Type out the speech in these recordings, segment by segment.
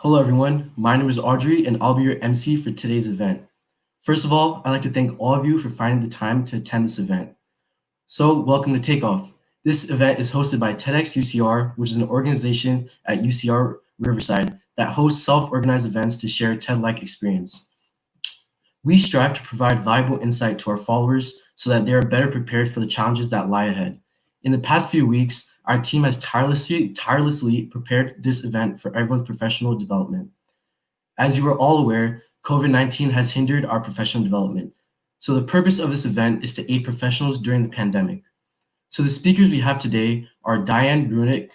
Hello everyone, my name is Audrey and I'll be your MC for today's event. First of all, I'd like to thank all of you for finding the time to attend this event. So welcome to Takeoff. This event is hosted by TEDxUCR, which is an organization at UCR Riverside that hosts self-organized events to share TED-like experience. We strive to provide valuable insight to our followers so that they are better prepared for the challenges that lie ahead. In the past few weeks, our team has tirelessly prepared this event for everyone's professional development. As you are all aware, COVID-19 has hindered our professional development. So the purpose of this event is to aid professionals during the pandemic. So the speakers we have today are Diane Runic,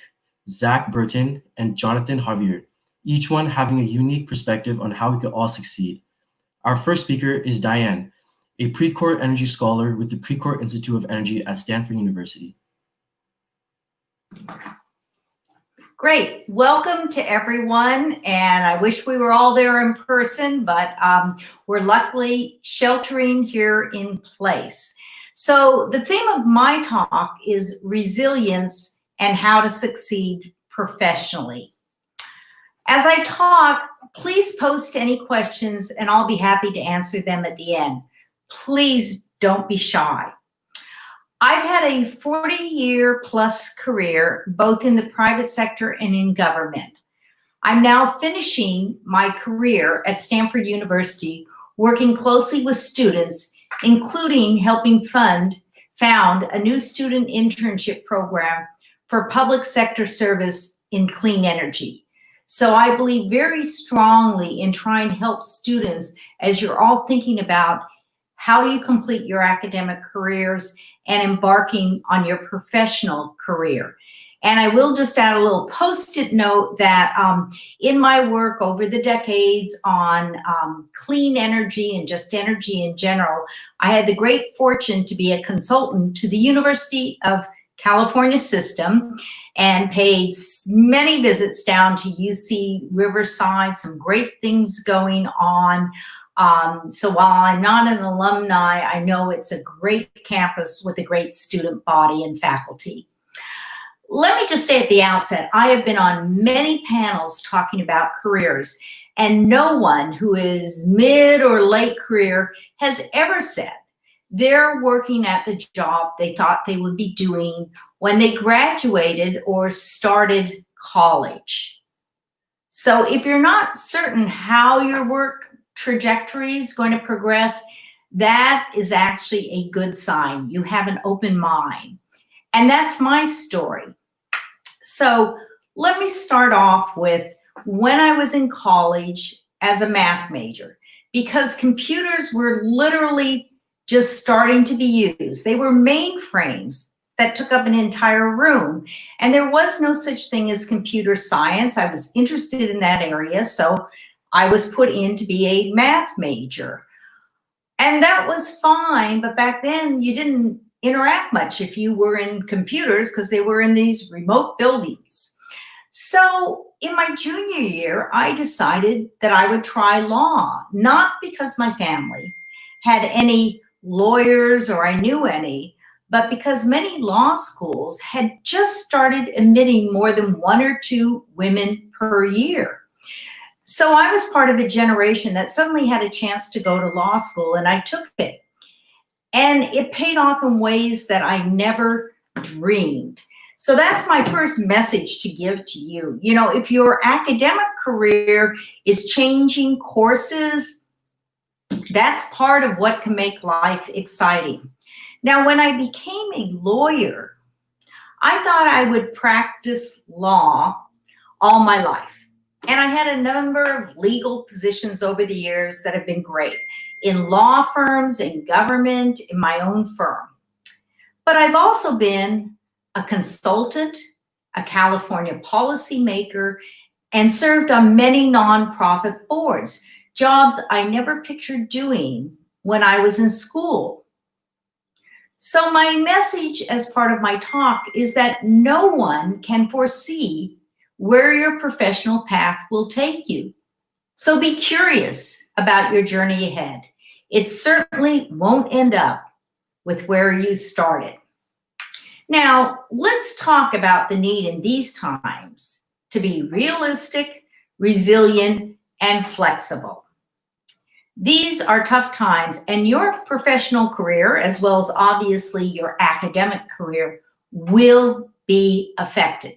Zack Burton, and Jonathan Javier, each one having a unique perspective on how we could all succeed. Our first speaker is Diane, a Precourt Energy Scholar with the Precourt Institute of Energy at Stanford University. Great. Welcome to everyone. And I wish we were all there in person, but we're luckily sheltering here in place. So the theme of my talk is resilience and how to succeed professionally. As I talk, please post any questions and I'll be happy to answer them at the end. Please don't be shy. I've had a 40-year plus career, both in the private sector and in government. I'm now finishing my career at Stanford University, working closely with students, including helping found a new student internship program for public sector service in clean energy. So I believe very strongly in trying to help students as you're all thinking about how you complete your academic careers and embarking on your professional career. And I will just add a little post-it note that in my work over the decades on clean energy and just energy in general, I had the great fortune to be a consultant to the University of California system and paid many visits down to UC Riverside, some great things going on. So while I'm not an alumni, I know it's a great campus with a great student body and faculty. Let me just say at the outset, I have been on many panels talking about careers, and no one who is mid or late career has ever said they're working at the job they thought they would be doing when they graduated or started college. So if you're not certain how your work trajectory is going to progress, that is actually a good sign. You have an open mind. And that's my story. So let me start off with when I was in college as a math major, because computers were literally just starting to be used. They were mainframes that took up an entire room. And there was no such thing as computer science. I was interested in that area, so I was put in to be a math major. And that was fine, but back then you didn't interact much if you were in computers because they were in these remote buildings. So in my junior year, I decided that I would try law, not because my family had any lawyers or I knew any, but because many law schools had just started admitting more than 1 or 2 women per year. So I was part of a generation that suddenly had a chance to go to law school, and I took it. And it paid off in ways that I never dreamed. So that's my first message to give to you. You know, if your academic career is changing courses, that's part of what can make life exciting. Now, when I became a lawyer, I thought I would practice law all my life. And I had a number of legal positions over the years that have been great in law firms, in government, in my own firm. But I've also been a consultant, a California policymaker, and served on many nonprofit boards, jobs I never pictured doing when I was in school. So my message as part of my talk is that no one can foresee where your professional path will take you. So be curious about your journey ahead. It certainly won't end up with where you started. Now, let's talk about the need in these times to be realistic, resilient, and flexible. These are tough times, and your professional career, as well as obviously your academic career, will be affected.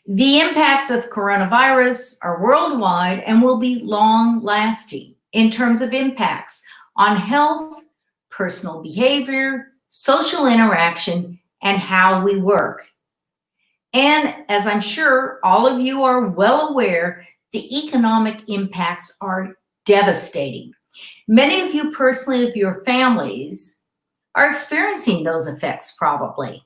The impacts of coronavirus are worldwide and will be long-lasting in terms of impacts on health, personal behavior, social interaction, and how we work. And as I'm sure all of you are well aware, the economic impacts are devastating. Many of you personally, of your families, are experiencing those effects probably.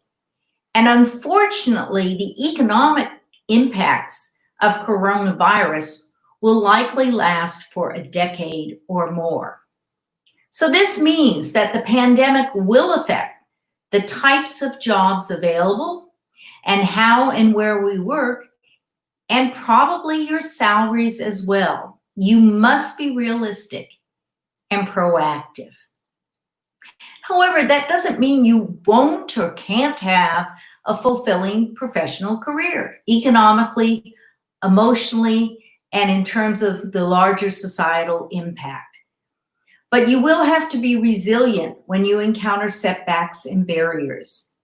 And unfortunately, the economic impacts of coronavirus will likely last for a decade or more. So this means that the pandemic will affect the types of jobs available and how and where we work, and probably your salaries as well. You must be realistic and proactive. However, that doesn't mean you won't or can't have a fulfilling professional career, economically, emotionally, and in terms of the larger societal impact. But you will have to be resilient when you encounter setbacks and barriers.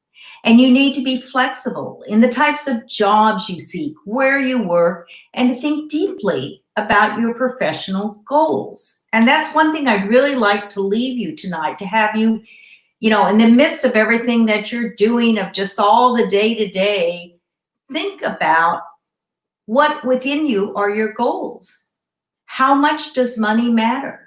And you need to be flexible in the types of jobs you seek, where you work, and to think deeply about your professional goals. And that's one thing I'd really like to leave you tonight, to have you, in the midst of everything that you're doing, of just all the day-to-day, think about what within you are your goals. How much does money matter?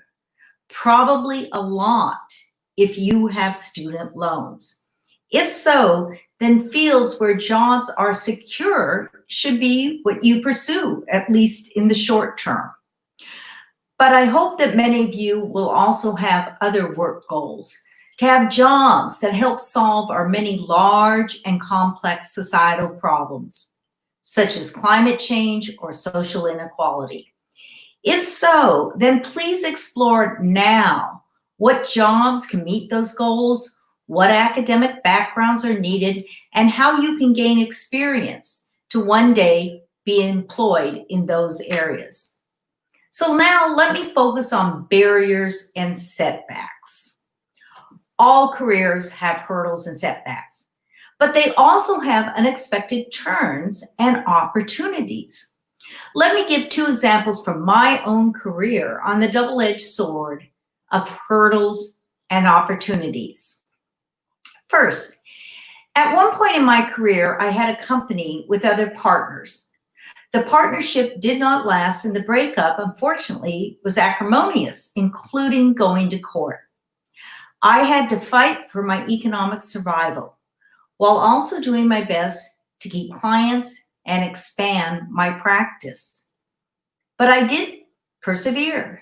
Probably a lot if you have student loans. If so, then fields where jobs are secure should be what you pursue, at least in the short term. But I hope that many of you will also have other work goals, to have jobs that help solve our many large and complex societal problems, such as climate change or social inequality. If so, then please explore now what jobs can meet those goals, what academic backgrounds are needed, and how you can gain experience to one day be employed in those areas. So now let me focus on barriers and setbacks. All careers have hurdles and setbacks, but they also have unexpected turns and opportunities. Let me give two examples from my own career on the double-edged sword of hurdles and opportunities. First, at one point in my career, I had a company with other partners. The partnership did not last, and the breakup, unfortunately, was acrimonious, including going to court. I had to fight for my economic survival while also doing my best to keep clients and expand my practice. But I did persevere.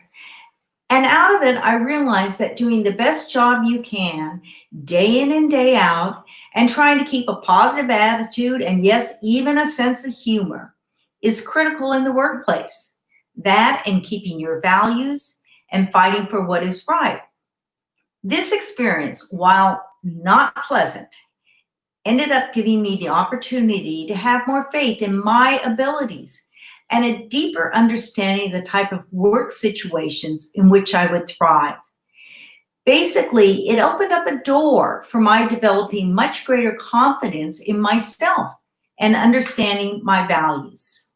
And out of it, I realized that doing the best job you can, day in and day out, and trying to keep a positive attitude and, yes, even a sense of humor, is critical in the workplace. That and keeping your values and fighting for what is right. This experience, while not pleasant, ended up giving me the opportunity to have more faith in my abilities and a deeper understanding of the type of work situations in which I would thrive. Basically, it opened up a door for my developing much greater confidence in myself and understanding my values.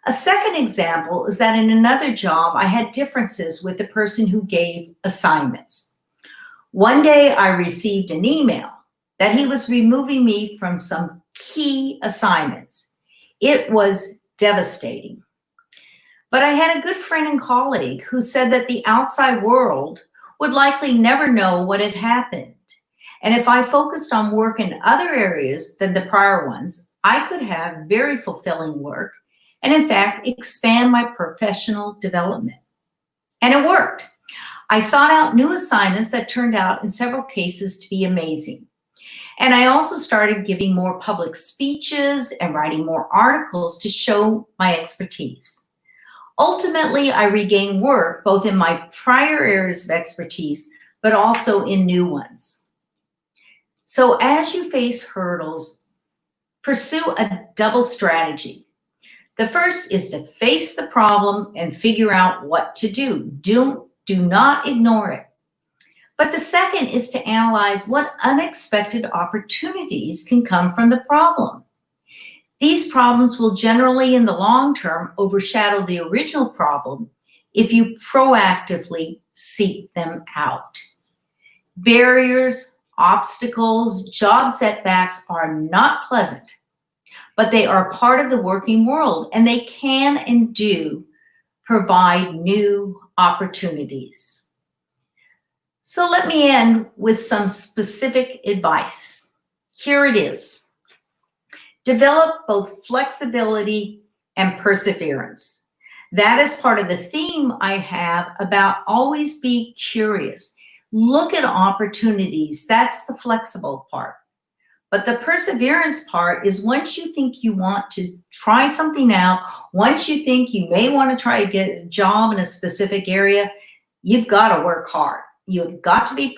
A second example is that in another job, I had differences with the person who gave assignments. One day, I received an email that he was removing me from some key assignments. It was devastating. But I had a good friend and colleague who said that the outside world would likely never know what had happened. And if I focused on work in other areas than the prior ones, I could have very fulfilling work and, in fact, expand my professional development. And it worked. I sought out new assignments that turned out in several cases to be amazing. And I also started giving more public speeches and writing more articles to show my expertise. Ultimately, I regained work both in my prior areas of expertise, but also in new ones. So as you face hurdles, pursue a double strategy. The first is to face the problem and figure out what to do. Do not ignore it. But the second is to analyze what unexpected opportunities can come from the problem. These problems will generally, in the long term, overshadow the original problem if you proactively seek them out. Barriers, obstacles, job setbacks are not pleasant, but they are part of the working world, and they can and do provide new opportunities. So let me end with some specific advice. Here it is. Develop both flexibility and perseverance. That is part of the theme I have about always be curious. Look at opportunities. That's the flexible part. But the perseverance part is once you think you want to try something out, once you think you may want to try to get a job in a specific area, you've got to work hard. You've got to be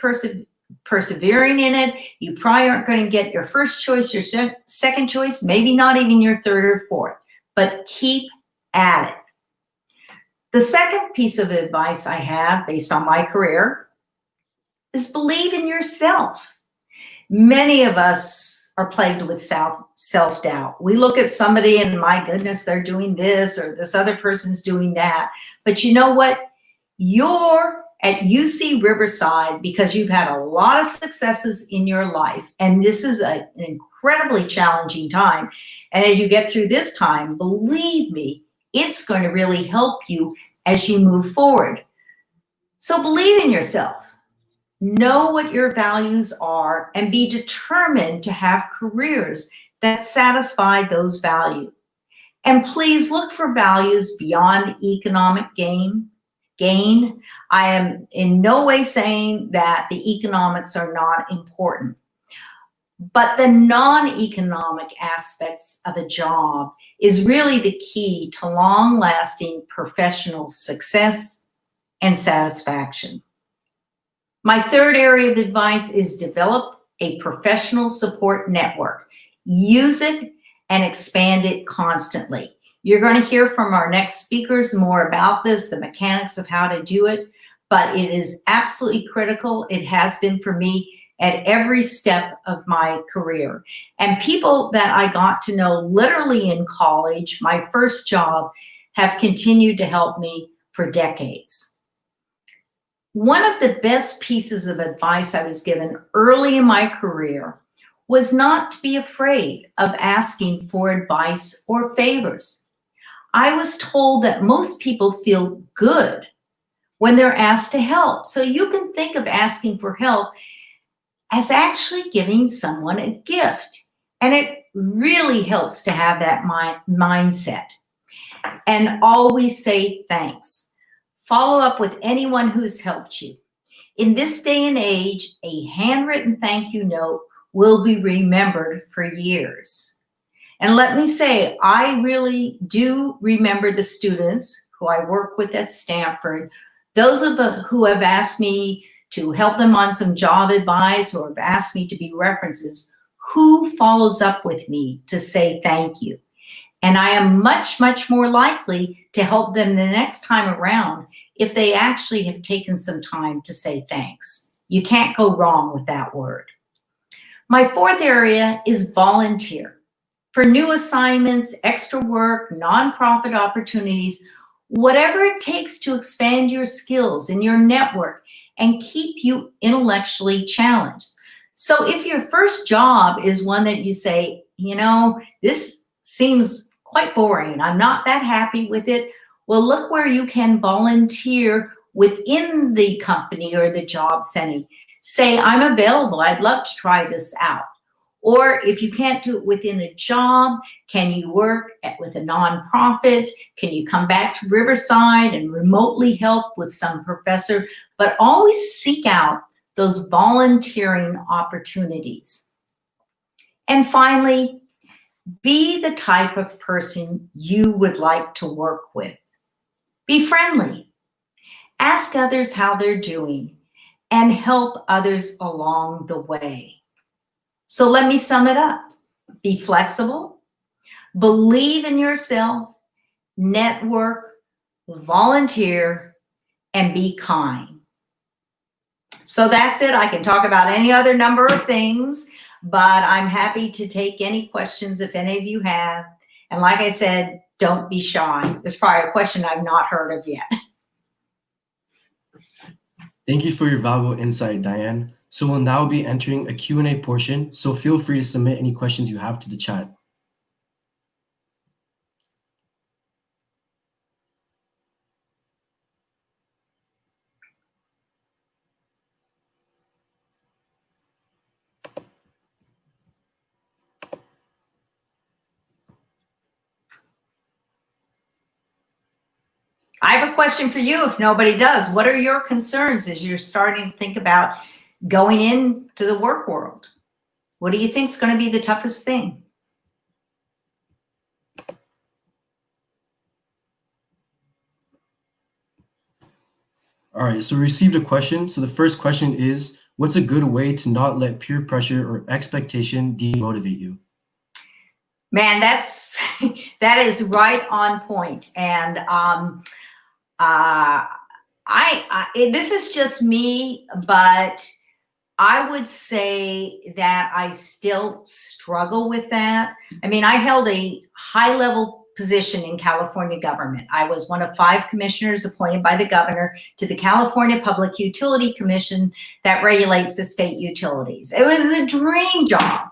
persevering in it. You probably aren't going to get your first choice, your second choice, maybe not even your third or fourth, but keep at it. The second piece of advice I have based on my career is believe in yourself. Many of us are plagued with self-doubt. We look at somebody and my goodness, they're doing this or this other person's doing that. But you know what? You're at UC Riverside because you've had a lot of successes in your life. And this is an incredibly challenging time. And as you get through this time, believe me, it's going to really help you as you move forward. So believe in yourself. Know what your values are and be determined to have careers that satisfy those values. And please look for values beyond economic gain. I am in no way saying that the economics are not important, but the non-economic aspects of a job is really the key to long-lasting professional success and satisfaction. My third area of advice is develop a professional support network. Use it and expand it constantly. You're going to hear from our next speakers more about this, the mechanics of how to do it, but it is absolutely critical. It has been for me at every step of my career. And people that I got to know literally in college, my first job, have continued to help me for decades. One of the best pieces of advice I was given early in my career was not to be afraid of asking for advice or favors. I was told that most people feel good when they're asked to help. So you can think of asking for help as actually giving someone a gift. And it really helps to have that mindset. And always say thanks. Follow up with anyone who's helped you. In this day and age, a handwritten thank you note will be remembered for years. And let me say, I really do remember the students who I work with at Stanford, those who have asked me to help them on some job advice or have asked me to be references, who follows up with me to say thank you. And I am much, much more likely to help them the next time around if they actually have taken some time to say thanks. You can't go wrong with that word. My fourth area is volunteer. For new assignments, extra work, nonprofit opportunities, whatever it takes to expand your skills and your network and keep you intellectually challenged. So if your first job is one that you say, you know, this seems quite boring, I'm not that happy with it, well, look where you can volunteer within the company or the job setting. Say, I'm available, I'd love to try this out. Or if you can't do it within a job, can you work with a nonprofit? Can you come back to Riverside and remotely help with some professor? But always seek out those volunteering opportunities. And finally, be the type of person you would like to work with. Be friendly. Ask others how they're doing and help others along the way. So let me sum it up. Be flexible, believe in yourself, network, volunteer, and be kind. So that's it. I can talk about any other number of things, but I'm happy to take any questions if any of you have. And like I said, don't be shy. There's probably a question I've not heard of yet. Thank you for your valuable insight, Diane. So we'll now be entering a Q&A portion, so feel free to submit any questions you have to the chat. I have a question for you if nobody does. What are your concerns as you're starting to think about going into the work world? What do you think is going to be the toughest thing? All right, so we received a question. So the first question is, what's a good way to not let peer pressure or expectation demotivate you? Man, that is right on point. And this is just me, but I would say that I still struggle with that. I mean, I held a high-level position in California government. I was one of 5 commissioners appointed by the governor to the California Public Utility Commission that regulates the state utilities. It was a dream job.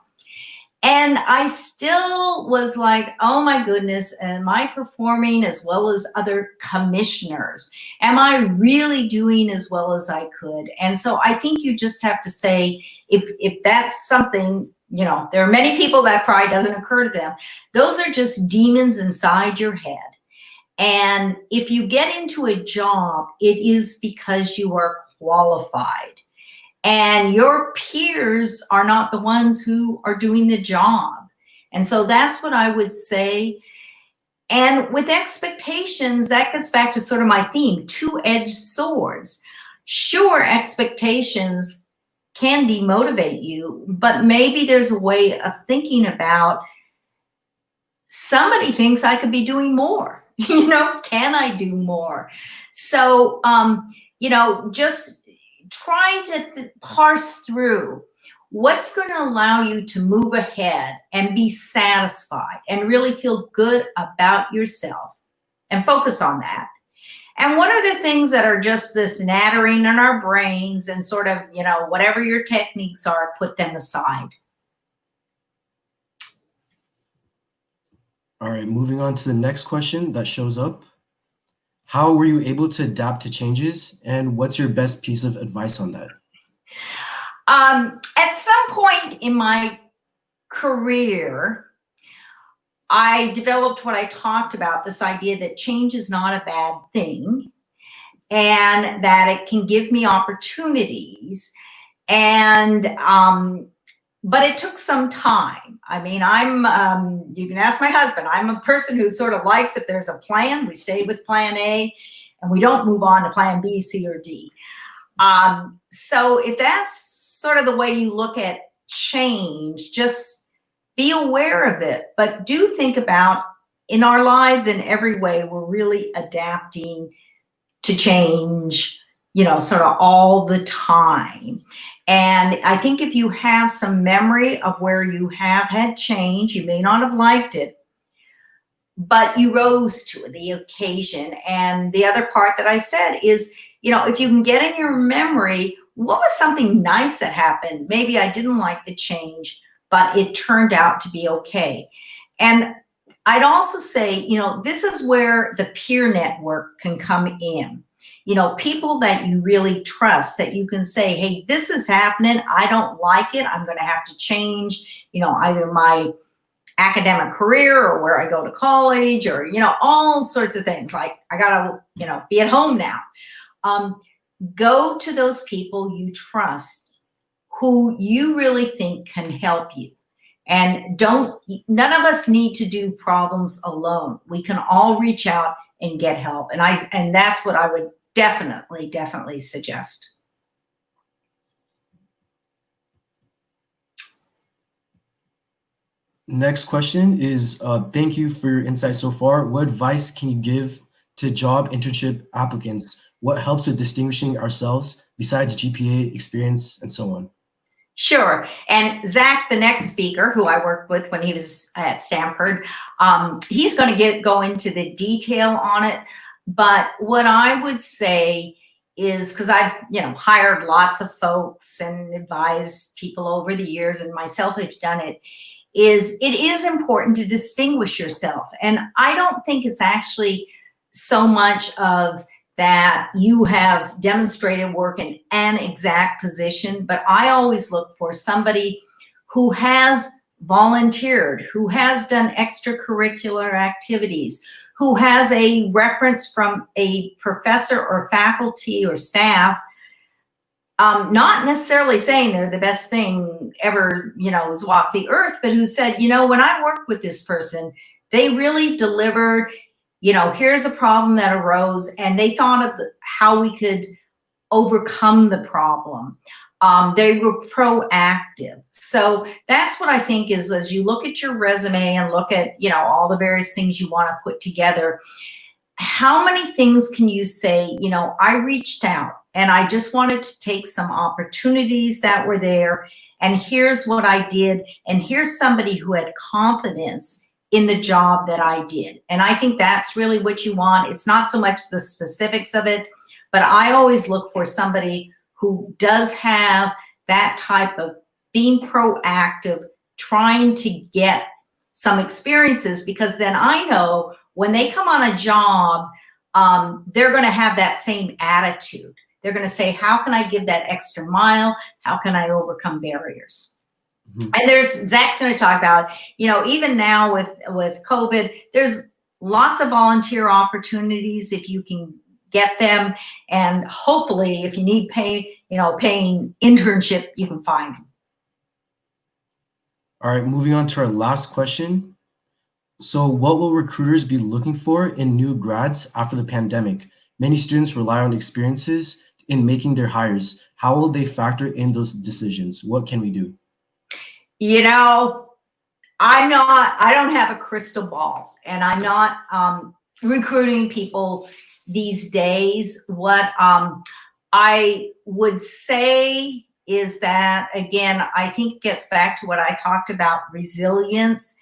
And I still was like, oh my goodness, am I performing as well as other commissioners? Am I really doing as well as I could? And so I think you just have to say, if that's something, you know, there are many people that probably doesn't occur to them. Those are just demons inside your head. And if you get into a job, it is because you are qualified. And your peers are not the ones who are doing the job. And so that's what I would say. And with expectations, that gets back to sort of my theme, two-edged swords. Sure, expectations can demotivate you, but maybe there's a way of thinking about, somebody thinks I could be doing more. You know, can I do more? So, you know, just try to parse through what's going to allow you to move ahead and be satisfied and really feel good about yourself and focus on that. And what are the things that are just this nattering in our brains and sort of, you know, whatever your techniques are, put them aside. All right, moving on to the next question that shows up. How were you able to adapt to changes, and what's your best piece of advice on that? At some point in my career, I developed what I talked about, this idea that change is not a bad thing and that it can give me opportunities. And but it took some time. I mean, you can ask my husband, I'm a person who sort of likes, if there's a plan, we stay with plan A and we don't move on to plan B, C, or D. So if that's sort of the way you look at change, just be aware of it, but do think about, in our lives in every way, we're really adapting to change, you know, sort of all the time. And I think if you have some memory of where you have had change, you may not have liked it, but you rose to the occasion. And the other part that I said is, you know, if you can get in your memory, what was something nice that happened? Maybe I didn't like the change, but it turned out to be okay. And I'd also say, you know, this is where the peer network can come in. You know, people that you really trust, that you can say, hey, this is happening. I don't like it. I'm going to have to change, you know, either my academic career or where I go to college, or, you know, all sorts of things. Like, I got to, you know, be at home now. Go to those people you trust, who you really think can help you. And none of us need to do problems alone. We can all reach out and get help. And that's what I would definitely suggest. Next question is, thank you for your insight so far. What advice can you give to job internship applicants? What helps with distinguishing ourselves besides GPA, experience, and so on? Sure. And Zach, the next speaker, who I worked with when he was at Stanford, he's going to go into the detail on it. But what I would say is, because I've hired lots of folks and advised people over the years, and myself have done it, is it is important to distinguish yourself. And I don't think it's actually so much of that you have demonstrated work in an exact position, but I always look for somebody who has volunteered, who has done extracurricular activities, who has a reference from a professor or faculty or staff, not necessarily saying they're the best thing ever, has walked the earth, but who said, when I worked with this person, they really delivered. Here's a problem that arose, and they thought of how we could overcome the problem. They were proactive. So that's what I think is, as you look at your resume and look at, all the various things you want to put together, how many things can you say, I reached out and I just wanted to take some opportunities that were there, and here's what I did, and here's somebody who had confidence in the job that I did. And I think that's really what you want. It's not so much the specifics of it, but I always look for somebody who does have that type of being proactive, trying to get some experiences, because then I know when they come on a job, they're going to have that same attitude. They're going to say, how can I give that extra mile? How can I overcome barriers? And Zach's going to talk about, even now with COVID, there's lots of volunteer opportunities if you can get them. And hopefully if you need paying internship, you can find them. All right, moving on to our last question. So what will recruiters be looking for in new grads after the pandemic? Many students rely on experiences in making their hires. How will they factor in those decisions? What can we do? I don't have a crystal ball, and I'm not recruiting people these days. What I would say is that, again, I think it gets back to what I talked about, resilience.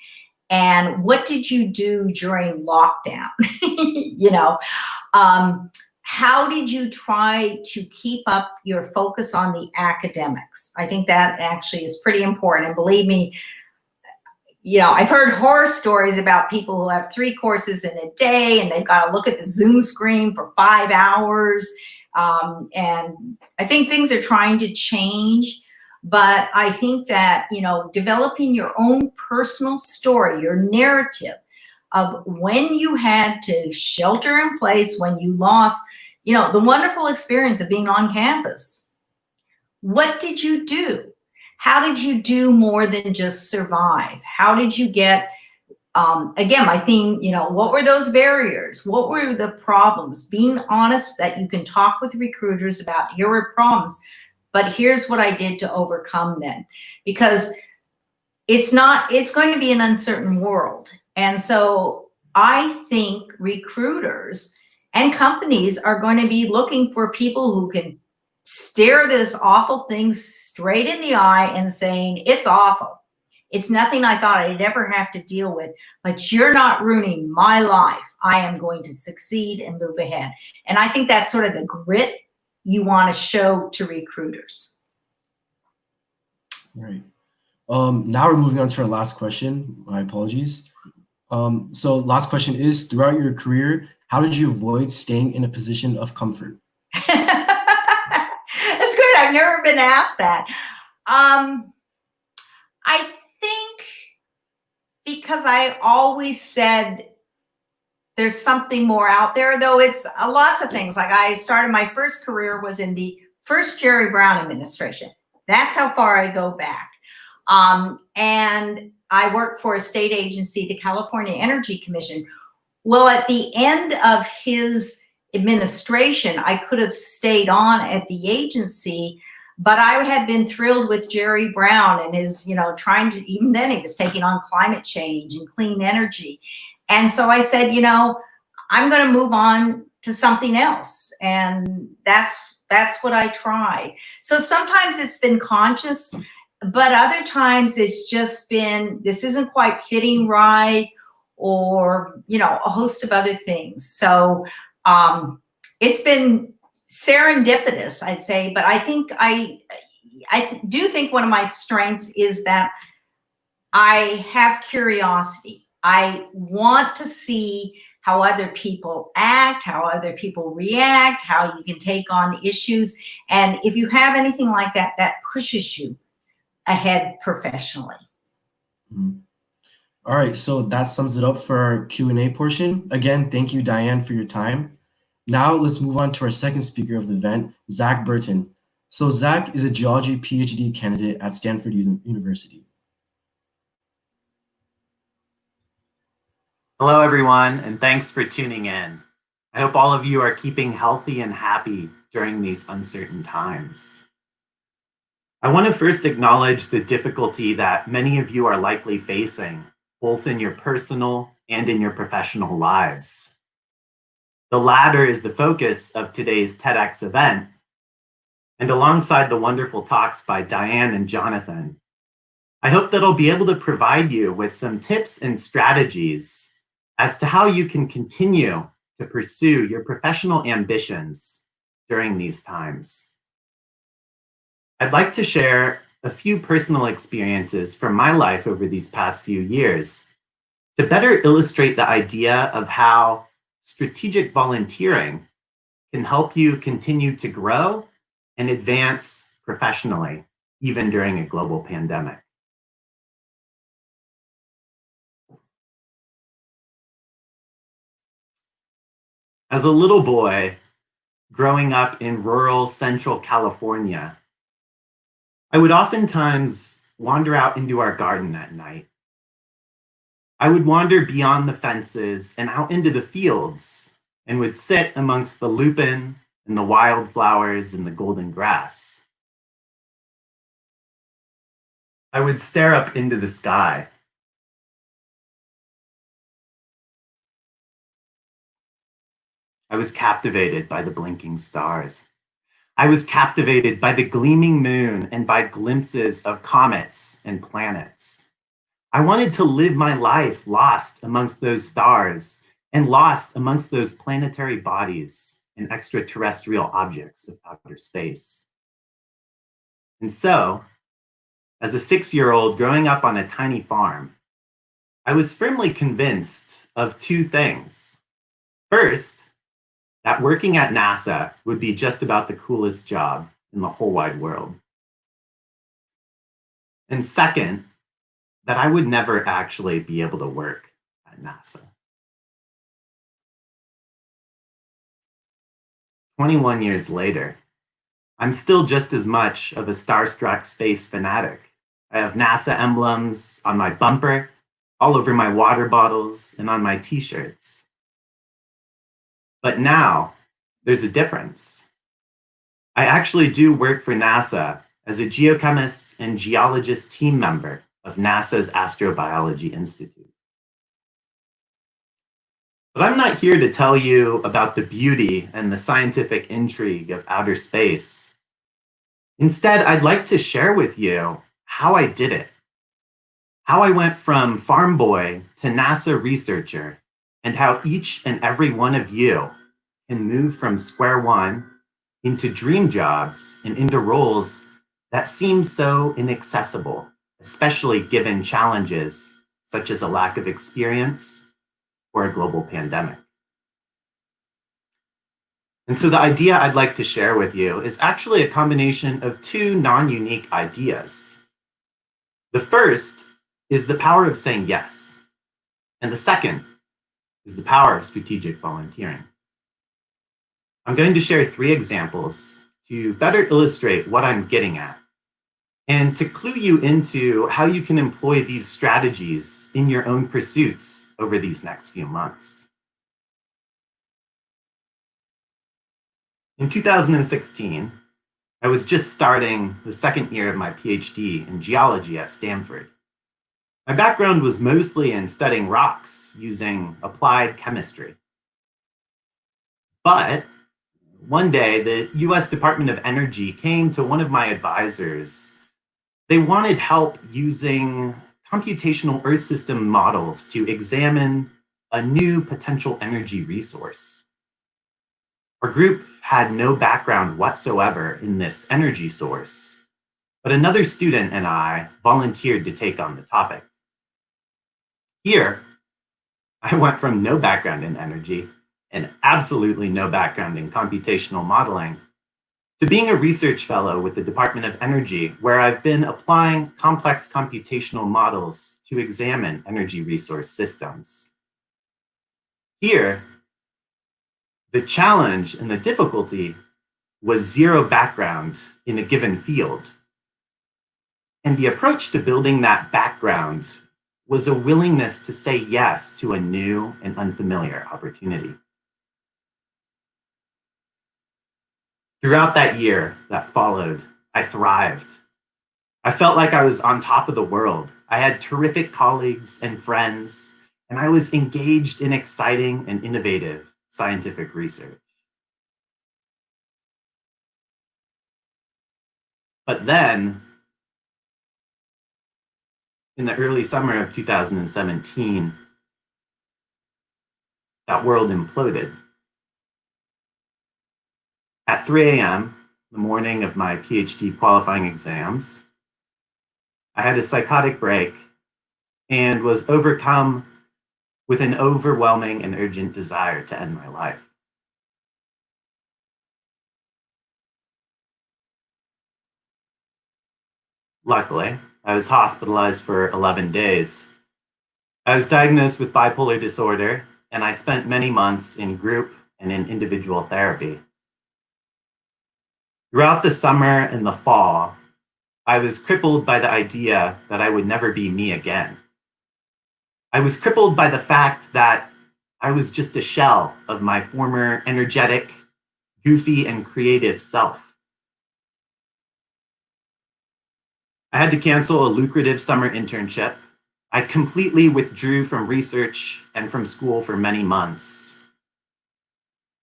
And what did you do during lockdown? How did you try to keep up your focus on the academics? I think that actually is pretty important. And believe me, I've heard horror stories about people who have 3 courses in a day and they've got to look at the Zoom screen for 5 hours. And I think things are trying to change. But I think that, developing your own personal story, your narrative of when you had to shelter in place, when you lost, the wonderful experience of being on campus. What did you do? How did you do more than just survive? How did you get, again, my theme, what were those barriers? What were the problems? Being honest that you can talk with recruiters about, here were problems, but here's what I did to overcome them. Because it's going to be an uncertain world. And so I think recruiters and companies are going to be looking for people who can stare this awful thing straight in the eye and saying, it's awful. It's nothing I thought I'd ever have to deal with, but you're not ruining my life. I am going to succeed and move ahead. And I think that's sort of the grit you want to show to recruiters. Right. Now we're moving on to our last question. My apologies. So last question is, throughout your career, how did you avoid staying in a position of comfort? That's good. I've never been asked that. I think because I always said there's something more out there, though it's lots of things. Like I started, my first career was in the first Jerry Brown administration. That's how far I go back. And I worked for a state agency, the California Energy Commission. Well, at the end of his administration, I could have stayed on at the agency, But I had been thrilled with Jerry Brown and his, trying to, even then he was taking on climate change and clean energy. And so I said, I'm going to move on to something else. And that's what I tried. So sometimes it's been conscious, but other times it's just been, this isn't quite fitting right, or, a host of other things. So it's been serendipitous, I'd say, but I think I do think one of my strengths is that I have curiosity. I want to see how other people act, how other people react, how you can take on issues. And if you have anything like that, that pushes you ahead professionally. Mm-hmm. All right, so that sums it up for our Q&A portion. Again, thank you, Diane, for your time. Now let's move on to our second speaker of the event, Zak Burton. So Zak is a geology PhD candidate at Stanford University. Hello, everyone, and thanks for tuning in. I hope all of you are keeping healthy and happy during these uncertain times. I want to first acknowledge the difficulty that many of you are likely facing, both in your personal and in your professional lives. The latter is the focus of today's TEDx event, and alongside the wonderful talks by Diane and Jonathan, I hope that I'll be able to provide you with some tips and strategies as to how you can continue to pursue your professional ambitions during these times. I'd like to share a few personal experiences from my life over these past few years to better illustrate the idea of how strategic volunteering can help you continue to grow and advance professionally, even during a global pandemic. As a little boy, growing up in rural Central California, I would oftentimes wander out into our garden at night. I would wander beyond the fences and out into the fields and would sit amongst the lupin and the wildflowers and the golden grass. I would stare up into the sky. I was captivated by the blinking stars. I was captivated by the gleaming moon and by glimpses of comets and planets. I wanted to live my life lost amongst those stars and lost amongst those planetary bodies and extraterrestrial objects of outer space. And so, as a 6-year-old growing up on a tiny farm, I was firmly convinced of two things. First, that working at NASA would be just about the coolest job in the whole wide world. And second, that I would never actually be able to work at NASA. 21 years later, I'm still just as much of a starstruck space fanatic. I have NASA emblems on my bumper, all over my water bottles, and on my t-shirts. But now, there's a difference. I actually do work for NASA as a geochemist and geologist team member of NASA's Astrobiology Institute. But I'm not here to tell you about the beauty and the scientific intrigue of outer space. Instead, I'd like to share with you how I did it, how I went from farm boy to NASA researcher, and how each and every one of you can move from square one into dream jobs and into roles that seem so inaccessible, especially given challenges such as a lack of experience or a global pandemic. And so the idea I'd like to share with you is actually a combination of two non-unique ideas. The first is the power of saying yes, and the second is the power of strategic volunteering. I'm going to share 3 examples to better illustrate what I'm getting at and to clue you into how you can employ these strategies in your own pursuits over these next few months. In 2016, I was just starting the second year of my PhD in geology at Stanford. My background was mostly in studying rocks using applied chemistry. But one day, the US Department of Energy came to one of my advisors. They wanted help using computational Earth system models to examine a new potential energy resource. Our group had no background whatsoever in this energy source, but another student and I volunteered to take on the topic. Here, I went from no background in energy and absolutely no background in computational modeling to being a research fellow with the Department of Energy, where I've been applying complex computational models to examine energy resource systems. Here, the challenge and the difficulty was zero background in a given field. And the approach to building that background was a willingness to say yes to a new and unfamiliar opportunity. Throughout that year that followed, I thrived. I felt like I was on top of the world. I had terrific colleagues and friends, and I was engaged in exciting and innovative scientific research. But then, in the early summer of 2017, that world imploded. At 3 a.m., the morning of my PhD qualifying exams, I had a psychotic break and was overcome with an overwhelming and urgent desire to end my life. Luckily, I was hospitalized for 11 days. I was diagnosed with bipolar disorder, and I spent many months in group and in individual therapy. Throughout the summer and the fall, I was crippled by the idea that I would never be me again. I was crippled by the fact that I was just a shell of my former energetic, goofy, and creative self. I had to cancel a lucrative summer internship. I completely withdrew from research and from school for many months.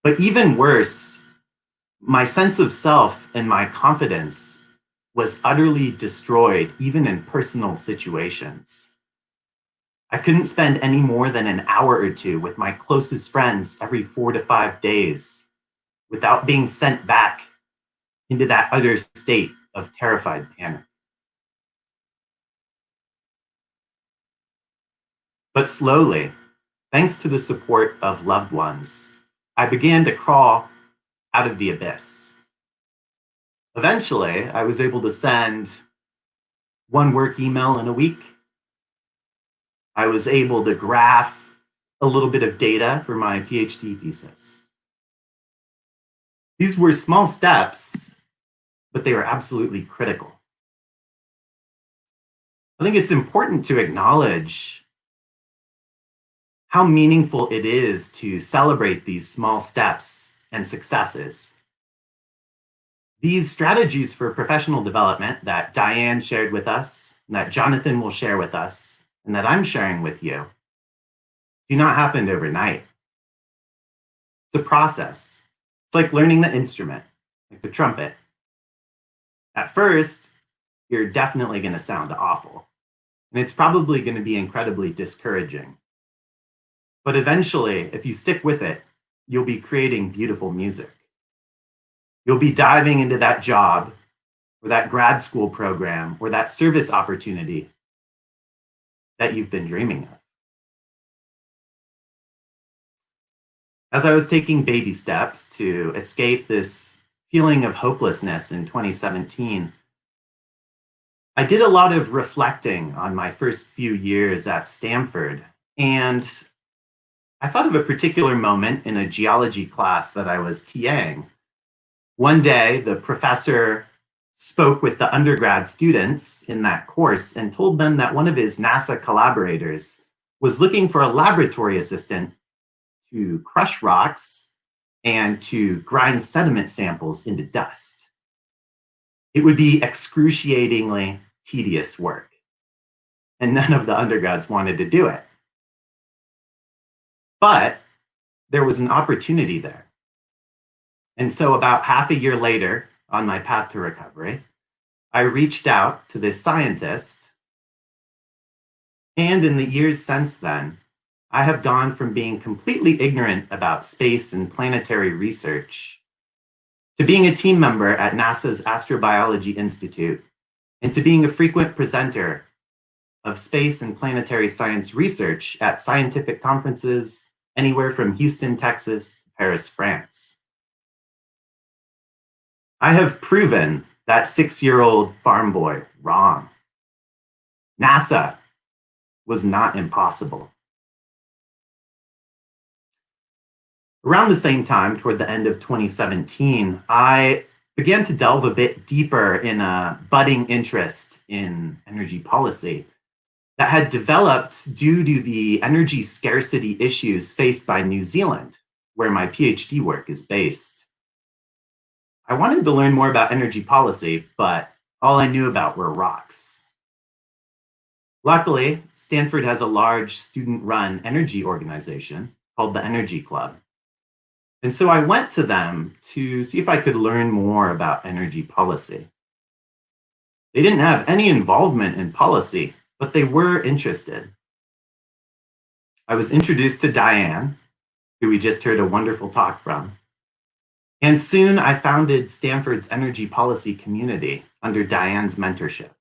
But even worse, my sense of self and my confidence was utterly destroyed, even in personal situations. I couldn't spend any more than an hour or two with my closest friends every 4 to 5 days without being sent back into that utter state of terrified panic. But slowly, thanks to the support of loved ones, I began to crawl out of the abyss. Eventually, I was able to send one work email in a week. I was able to graph a little bit of data for my PhD thesis. These were small steps, but they were absolutely critical. I think it's important to acknowledge how meaningful it is to celebrate these small steps and successes. These strategies for professional development that Diane shared with us, and that Jonathan will share with us, and that I'm sharing with you, do not happen overnight. It's a process. It's like learning the instrument, like the trumpet. At first, you're definitely going to sound awful, and it's probably going to be incredibly discouraging. But eventually, if you stick with it, you'll be creating beautiful music. You'll be diving into that job, or that grad school program, or that service opportunity that you've been dreaming of. As I was taking baby steps to escape this feeling of hopelessness in 2017, I did a lot of reflecting on my first few years at Stanford, and I thought of a particular moment in a geology class that I was TAing. One day, the professor spoke with the undergrad students in that course and told them that one of his NASA collaborators was looking for a laboratory assistant to crush rocks and to grind sediment samples into dust. It would be excruciatingly tedious work, and none of the undergrads wanted to do it. But there was an opportunity there. And so about half a year later, on my path to recovery, I reached out to this scientist. And in the years since then, I have gone from being completely ignorant about space and planetary research to being a team member at NASA's Astrobiology Institute and to being a frequent presenter of space and planetary science research at scientific conferences anywhere from Houston, Texas to Paris, France. I have proven that 6-year-old farm boy wrong. NASA was not impossible. Around the same time, toward the end of 2017, I began to delve a bit deeper in a budding interest in energy policy that had developed due to the energy scarcity issues faced by New Zealand, where my PhD work is based. I wanted to learn more about energy policy, but all I knew about were rocks. Luckily, Stanford has a large student-run energy organization called the Energy Club. And so I went to them to see if I could learn more about energy policy. They didn't have any involvement in policy, but they were interested. I was introduced to Diane, who we just heard a wonderful talk from. And soon I founded Stanford's energy policy community under Diane's mentorship.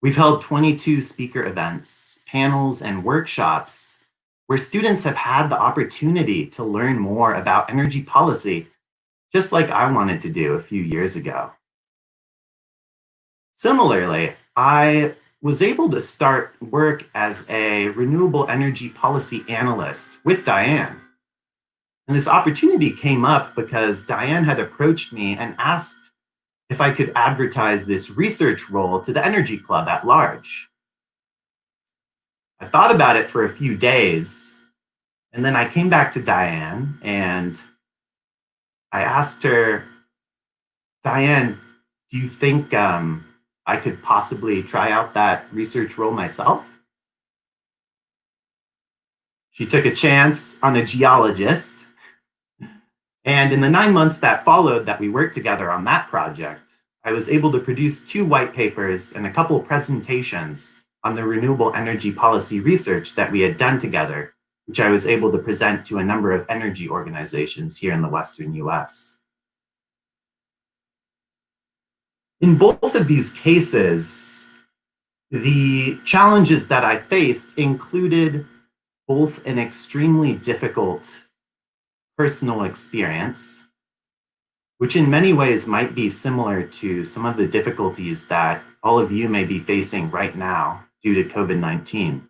We've held 22 speaker events, panels, and workshops where students have had the opportunity to learn more about energy policy, just like I wanted to do a few years ago. Similarly, I was able to start work as a renewable energy policy analyst with Diane. And this opportunity came up because Diane had approached me and asked if I could advertise this research role to the Energy Club at large. I thought about it for a few days, and then I came back to Diane and I asked her, Diane, do you think I could possibly try out that research role myself? She took a chance on a geologist. And in the 9 months that followed that we worked together on that project, I was able to produce 2 white papers and a couple of presentations on the renewable energy policy research that we had done together, which I was able to present to a number of energy organizations here in the Western US. In both of these cases, the challenges that I faced included both an extremely difficult personal experience, which in many ways might be similar to some of the difficulties that all of you may be facing right now due to COVID-19.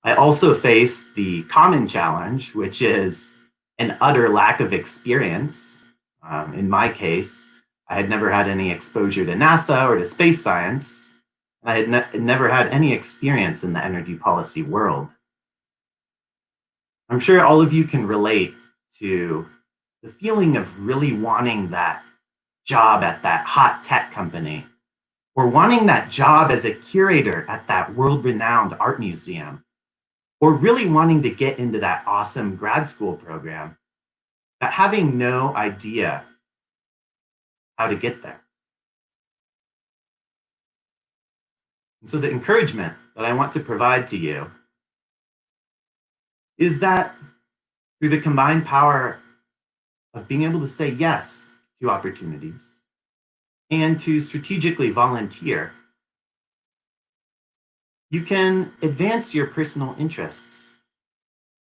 I also faced the common challenge, which is an utter lack of experience. In my case, I had never had any exposure to NASA or to space science. I had never had any experience in the energy policy world. I'm sure all of you can relate to the feeling of really wanting that job at that hot tech company, or wanting that job as a curator at that world-renowned art museum, or really wanting to get into that awesome grad school program, but having no idea how to get there. And so the encouragement that I want to provide to you is that through the combined power of being able to say yes to opportunities and to strategically volunteer, you can advance your personal interests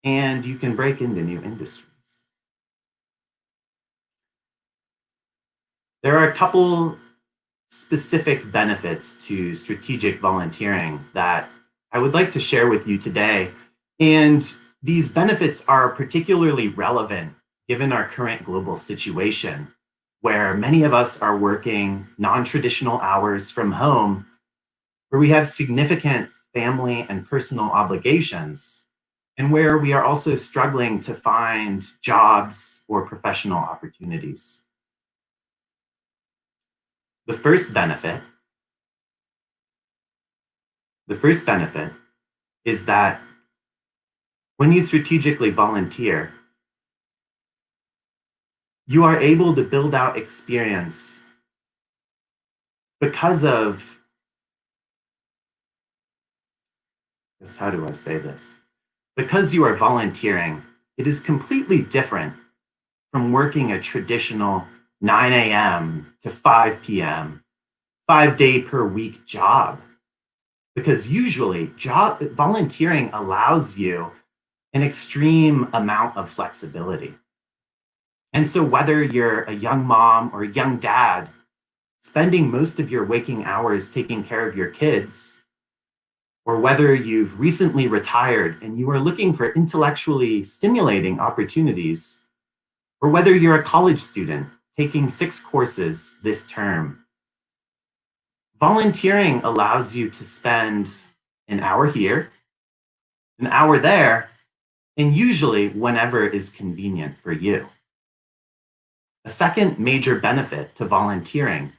and you can break into new industries. There are a couple specific benefits to strategic volunteering that I would like to share with you today. And these benefits are particularly relevant given our current global situation, where many of us are working non-traditional hours from home, where we have significant family and personal obligations, and where we are also struggling to find jobs or professional opportunities. The first benefit is that when you strategically volunteer, you are able to build out experience because of, how do I say this? Because you are volunteering, it is completely different from working a traditional 9 a.m. to 5 p.m., 5-day per week job. Because usually volunteering allows you an extreme amount of flexibility. And so whether you're a young mom or a young dad, spending most of your waking hours taking care of your kids, or whether you've recently retired and you are looking for intellectually stimulating opportunities, or whether you're a college student taking 6 courses this term, volunteering allows you to spend an hour here, an hour there, and usually whenever is convenient for you. A second major benefit to volunteering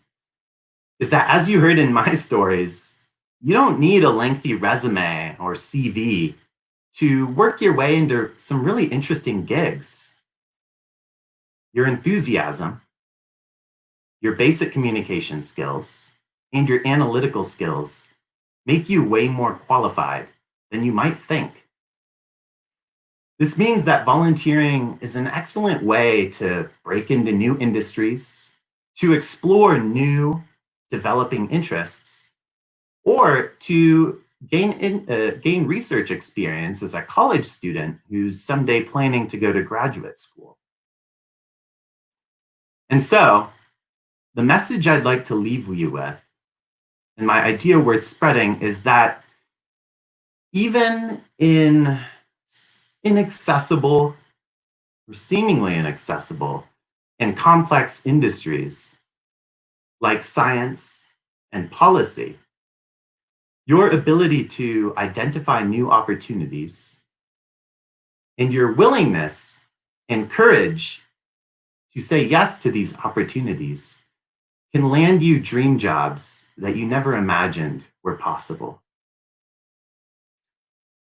is that, as you heard in my stories, you don't need a lengthy resume or CV to work your way into some really interesting gigs. Your enthusiasm, your basic communication skills, and your analytical skills make you way more qualified than you might think. This means that volunteering is an excellent way to break into new industries, to explore new developing interests, or to gain research experience as a college student who's someday planning to go to graduate school. And so, the message I'd like to leave you with, and my idea worth spreading, is that even in inaccessible or seemingly inaccessible and complex industries like science and policy, your ability to identify new opportunities and your willingness and courage to say yes to these opportunities can land you dream jobs that you never imagined were possible.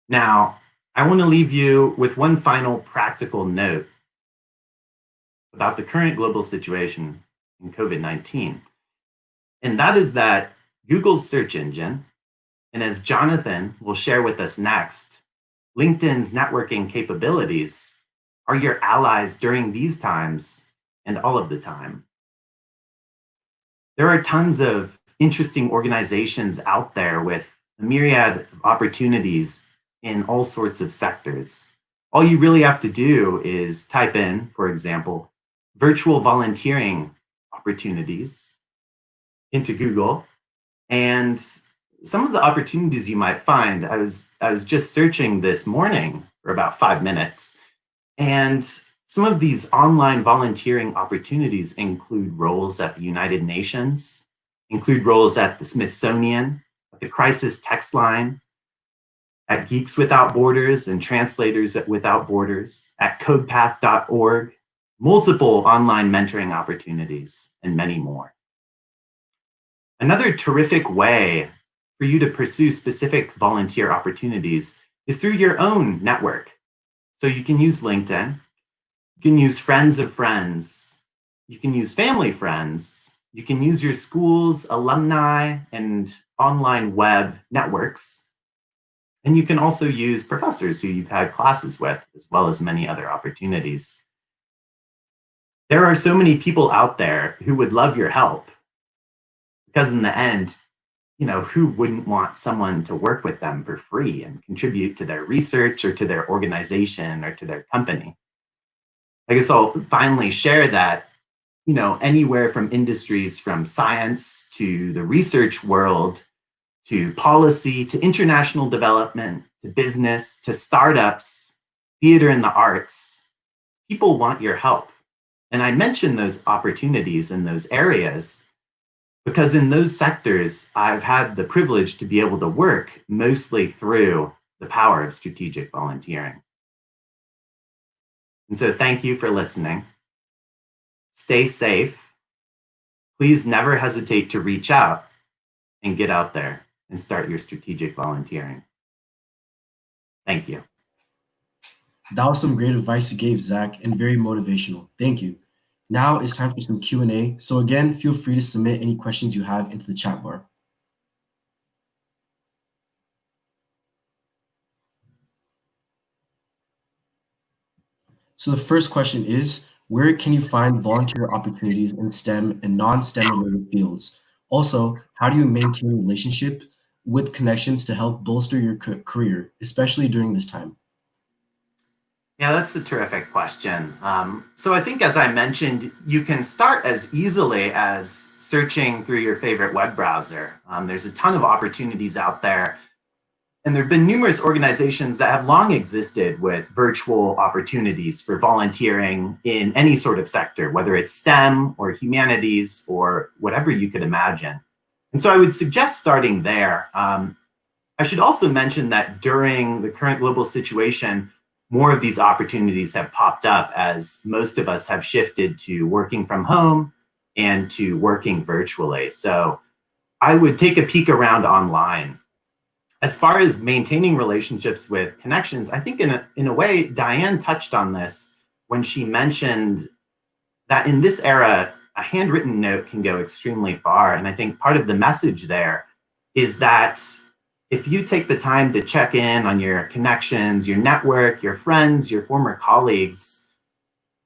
Now, I want to leave you with one final practical note about the current global situation in COVID-19. And that is that Google's search engine, and as Jonathan will share with us next, LinkedIn's networking capabilities are your allies during these times and all of the time. There are tons of interesting organizations out there with a myriad of opportunities in all sorts of sectors. All you really have to do is type in, for example, virtual volunteering opportunities into Google, and some of the opportunities you might find, I was just searching this morning for about 5 minutes, and some of these online volunteering opportunities include roles at the United Nations, include roles at the Smithsonian, at the Crisis Text Line, at Geeks Without Borders and Translators Without Borders, at codepath.org, multiple online mentoring opportunities, and many more. Another terrific way for you to pursue specific volunteer opportunities is through your own network. So you can use LinkedIn, you can use friends of friends, you can use family friends, you can use your school's alumni and online web networks, and you can also use professors who you've had classes with, as well as many other opportunities. There are so many people out there who would love your help, because in the end, who wouldn't want someone to work with them for free and contribute to their research or to their organization or to their company? I guess I'll finally share that, anywhere from industries from science to the research world, to policy, to international development, to business, to startups, theater and the arts, people want your help. And I mention those opportunities in those areas because in those sectors, I've had the privilege to be able to work mostly through the power of strategic volunteering. And so thank you for listening. Stay safe, please never hesitate to reach out and get out there and start your strategic volunteering. Thank you. That was some great advice you gave, Zach, and very motivational. Thank you. Now it's time for some Q&A. So again, feel free to submit any questions you have into the chat bar. So the first question is, where can you find volunteer opportunities in STEM and non-STEM related fields? Also, how do you maintain relationships with connections to help bolster your career, especially during this time? Yeah, that's a terrific question. So I think, as I mentioned, you can start as easily as searching through your favorite web browser. There's a ton of opportunities out there. And there have been numerous organizations that have long existed with virtual opportunities for volunteering in any sort of sector, whether it's STEM or humanities or whatever you could imagine. And so I would suggest starting there. I should also mention that during the current global situation, more of these opportunities have popped up as most of us have shifted to working from home and to working virtually. So I would take a peek around online. As far as maintaining relationships with connections, I think in a way, Diane touched on this when she mentioned that in this era, a handwritten note can go extremely far. And I think part of the message there is that if you take the time to check in on your connections, your network, your friends, your former colleagues,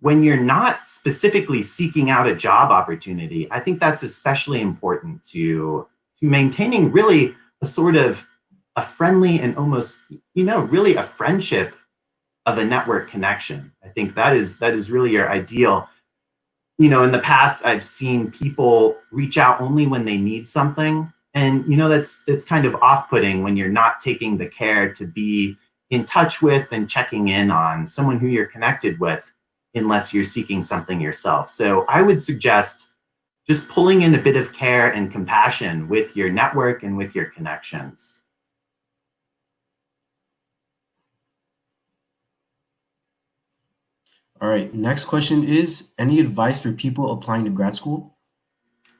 when you're not specifically seeking out a job opportunity, I think that's especially important to maintaining really a sort of a friendly and almost, really a friendship of a network connection. I think that is really your ideal. In the past, I've seen people reach out only when they need something. And, that's kind of off-putting when you're not taking the care to be in touch with and checking in on someone who you're connected with, unless you're seeking something yourself. So I would suggest just pulling in a bit of care and compassion with your network and with your connections. All right, next question is, any advice for people applying to grad school?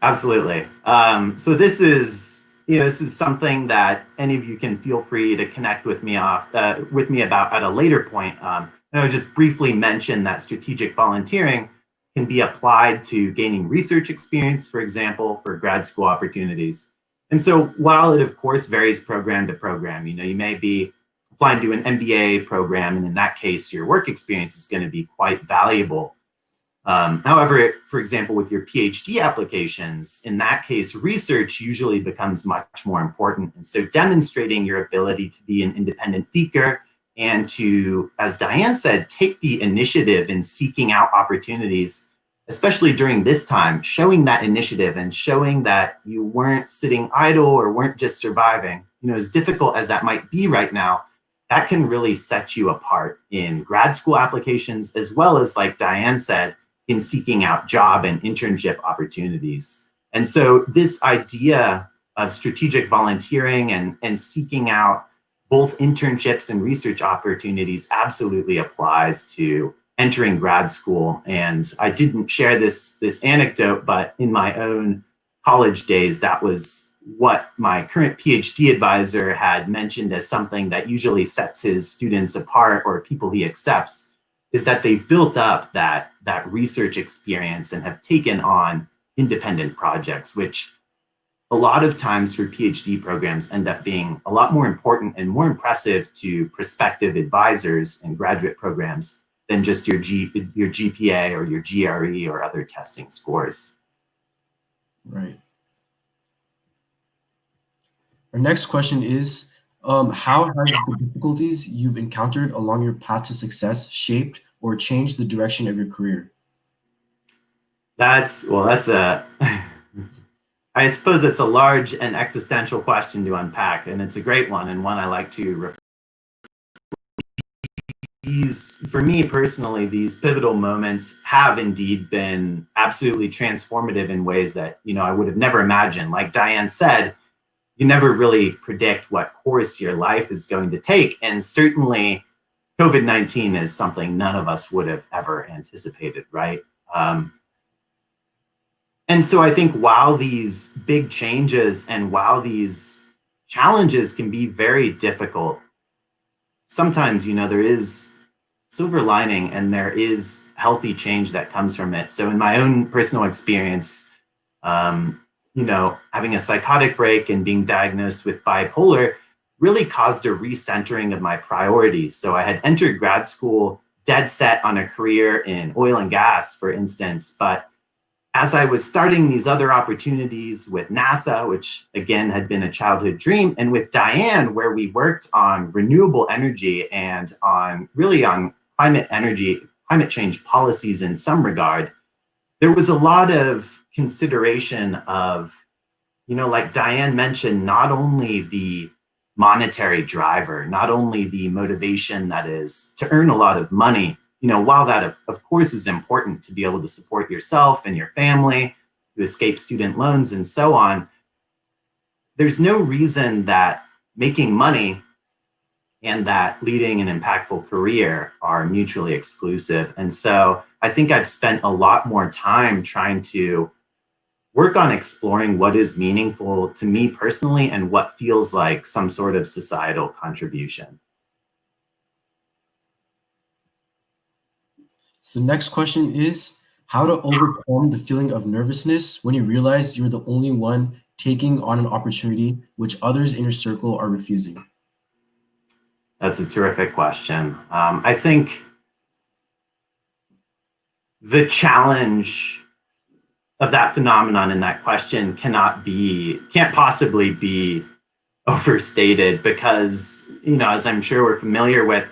Absolutely. So this is something that any of you can feel free to connect with me about at a later point. And I would just briefly mention that strategic volunteering can be applied to gaining research experience, for example, for grad school opportunities. And so while it of course varies program to program, you may be applying to an MBA program, and in that case, your work experience is going to be quite valuable. However, for example, with your PhD applications, in that case, research usually becomes much more important. And so demonstrating your ability to be an independent thinker and to, as Diane said, take the initiative in seeking out opportunities, especially during this time, showing that initiative and showing that you weren't sitting idle or weren't just surviving, as difficult as that might be right now, that can really set you apart in grad school applications, as well as, like Diane said, in seeking out job and internship opportunities. And so this idea of strategic volunteering and seeking out both internships and research opportunities absolutely applies to entering grad school. And I didn't share this anecdote, but in my own college days, that was what my current PhD advisor had mentioned as something that usually sets his students apart, or people he accepts, is that they've built up that research experience and have taken on independent projects, which a lot of times for PhD programs end up being a lot more important and more impressive to prospective advisors and graduate programs than just your GPA or your GRE or other testing scores. Right. Our next question is, how has the difficulties you've encountered along your path to success shaped or changed the direction of your career? I suppose it's a large and existential question to unpack, and it's a great one, and one I like to refer to. For me personally, these pivotal moments have indeed been absolutely transformative in ways that, I would have never imagined. Like Diane said, you never really predict what course your life is going to take. And certainly COVID-19 is something none of us would have ever anticipated, right? And so I think while these big changes and while these challenges can be very difficult, sometimes, there is silver lining and there is healthy change that comes from it. So in my own personal experience, having a psychotic break and being diagnosed with bipolar really caused a recentering of my priorities. So I had entered grad school dead set on a career in oil and gas, for instance, but as I was starting these other opportunities with NASA, which again had been a childhood dream, and with Diane, where we worked on renewable energy and on climate change policies in some regard, there was a lot of consideration of, like Diane mentioned, not only the monetary driver, not only the motivation that is to earn a lot of money, while that of course is important to be able to support yourself and your family, to escape student loans and so on, there's no reason that making money and that leading an impactful career are mutually exclusive. And so I think I've spent a lot more time trying to work on exploring what is meaningful to me personally and what feels like some sort of societal contribution. So the next question is how to overcome the feeling of nervousness when you realize you're the only one taking on an opportunity which others in your circle are refusing. That's a terrific question. I think the challenge of that phenomenon in that question can't possibly be overstated because, as I'm sure we're familiar with,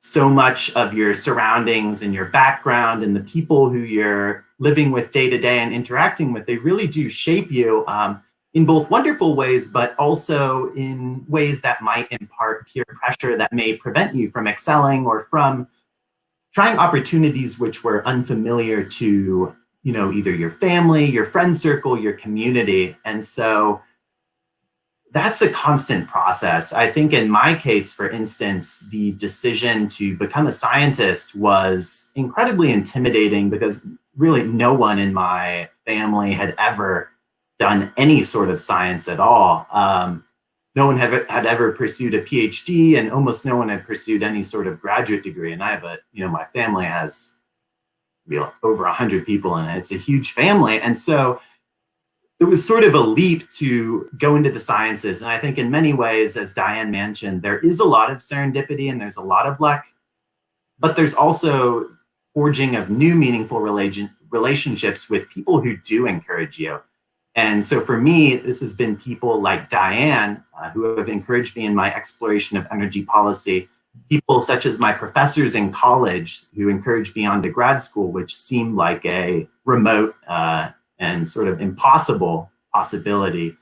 so much of your surroundings and your background and the people who you're living with day to day and interacting with, they really do shape you in both wonderful ways, but also in ways that might impart peer pressure that may prevent you from excelling or from trying opportunities which were unfamiliar to, either your family, your friend circle, your community. And so that's a constant process. I think in my case, for instance, the decision to become a scientist was incredibly intimidating because really no one in my family had ever done any sort of science at all. No one had ever pursued a PhD, and almost no one had pursued any sort of graduate degree. And I have my family has over 100 people in it. It's a huge family. And so it was sort of a leap to go into the sciences. And I think in many ways, as Diane mentioned, there is a lot of serendipity and there's a lot of luck, but there's also forging of new meaningful relationships with people who do encourage you. And so for me, this has been people like Diane, who have encouraged me in my exploration of energy policy, people such as my professors in college who encouraged me on to grad school, which seemed like a remote and sort of impossible possibility.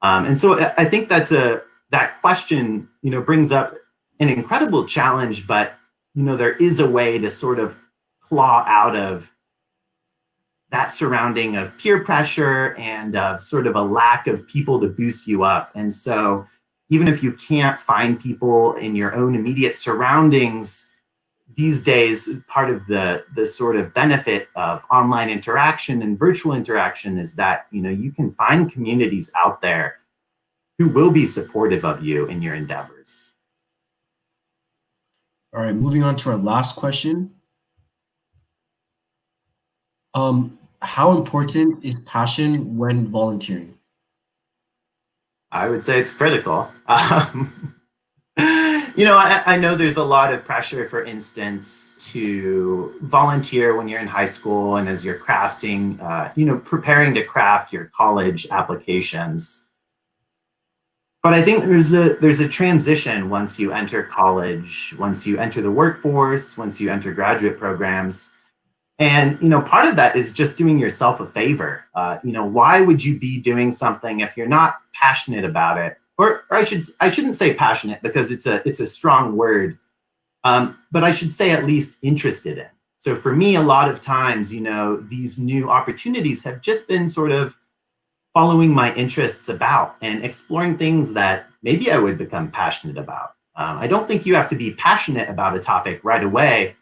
And so I think that question, brings up an incredible challenge, but, there is a way to sort of claw out of that surrounding of peer pressure and sort of a lack of people to boost you up. And so even if you can't find people in your own immediate surroundings, these days, part of the sort of benefit of online interaction and virtual interaction is that, you can find communities out there who will be supportive of you in your endeavors. All right, moving on to our last question. How important is passion when volunteering? I would say it's critical. I know there's a lot of pressure, for instance, to volunteer when you're in high school and as you're crafting, preparing to craft your college applications. But I think there's a transition once you enter college, once you enter the workforce, once you enter graduate programs. And, part of that is just doing yourself a favor. Why would you be doing something if you're not passionate about it? Or I shouldn't say passionate because it's a strong word, but I should say at least interested in. So for me, a lot of times, these new opportunities have just been sort of following my interests about and exploring things that maybe I would become passionate about. I don't think you have to be passionate about a topic right away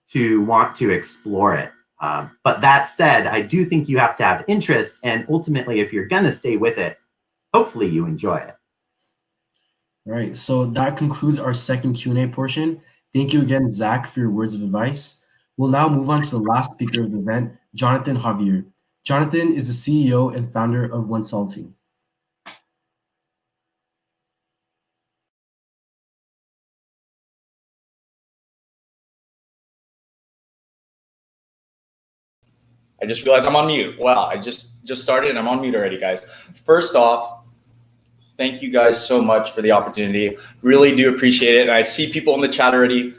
to want to explore it. But that said, I do think you have to have interest, and ultimately, if you're gonna stay with it, hopefully you enjoy it. All right, so that concludes our second Q&A portion. Thank you again, Zach, for your words of advice. We'll now move on to the last speaker of the event, Jonathan Javier. Jonathan is the CEO and founder of Consulting. I just realized I'm on mute. Wow, I just started and I'm on mute already, guys. First off, thank you guys so much for the opportunity. Really do appreciate it. And I see people in the chat already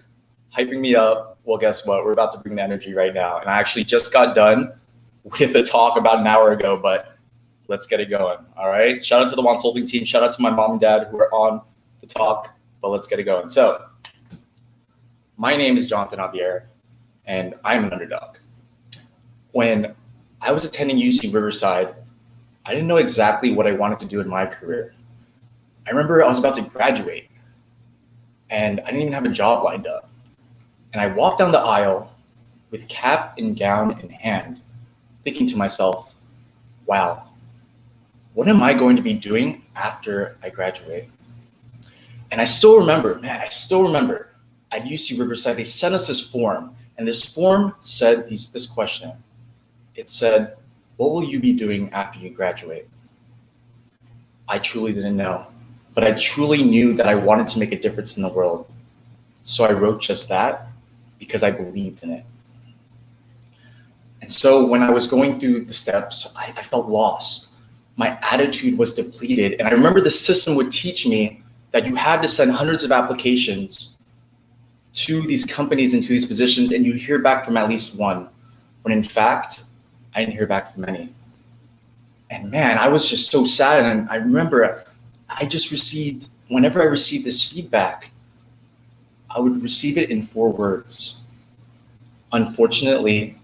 hyping me up. Well, guess what? We're about to bring the energy right now. And I actually just got done with the talk about an hour ago, but let's get it going. All right. Shout out to the Consulting team. Shout out to my mom and dad who are on the talk, but let's get it going. So my name is Jonathan Javier and I'm an underdog. When I was attending UC Riverside, I didn't know exactly what I wanted to do in my career. I remember I was about to graduate and I didn't even have a job lined up. And I walked down the aisle with cap and gown in hand, thinking to myself, wow, what am I going to be doing after I graduate? And I still remember at UC Riverside, they sent us this form, and this form said this question. It said, what will you be doing after you graduate? I truly didn't know, but I truly knew that I wanted to make a difference in the world. So I wrote just that because I believed in it. And so when I was going through the steps, I felt lost. My attitude was depleted. And I remember the system would teach me that you had to send hundreds of applications to these companies and to these positions, and you hear back from at least one, when in fact, I didn't hear back from any. And man, I was just so sad. And I remember whenever I received this feedback, I would receive it in 4 words. Unfortunately,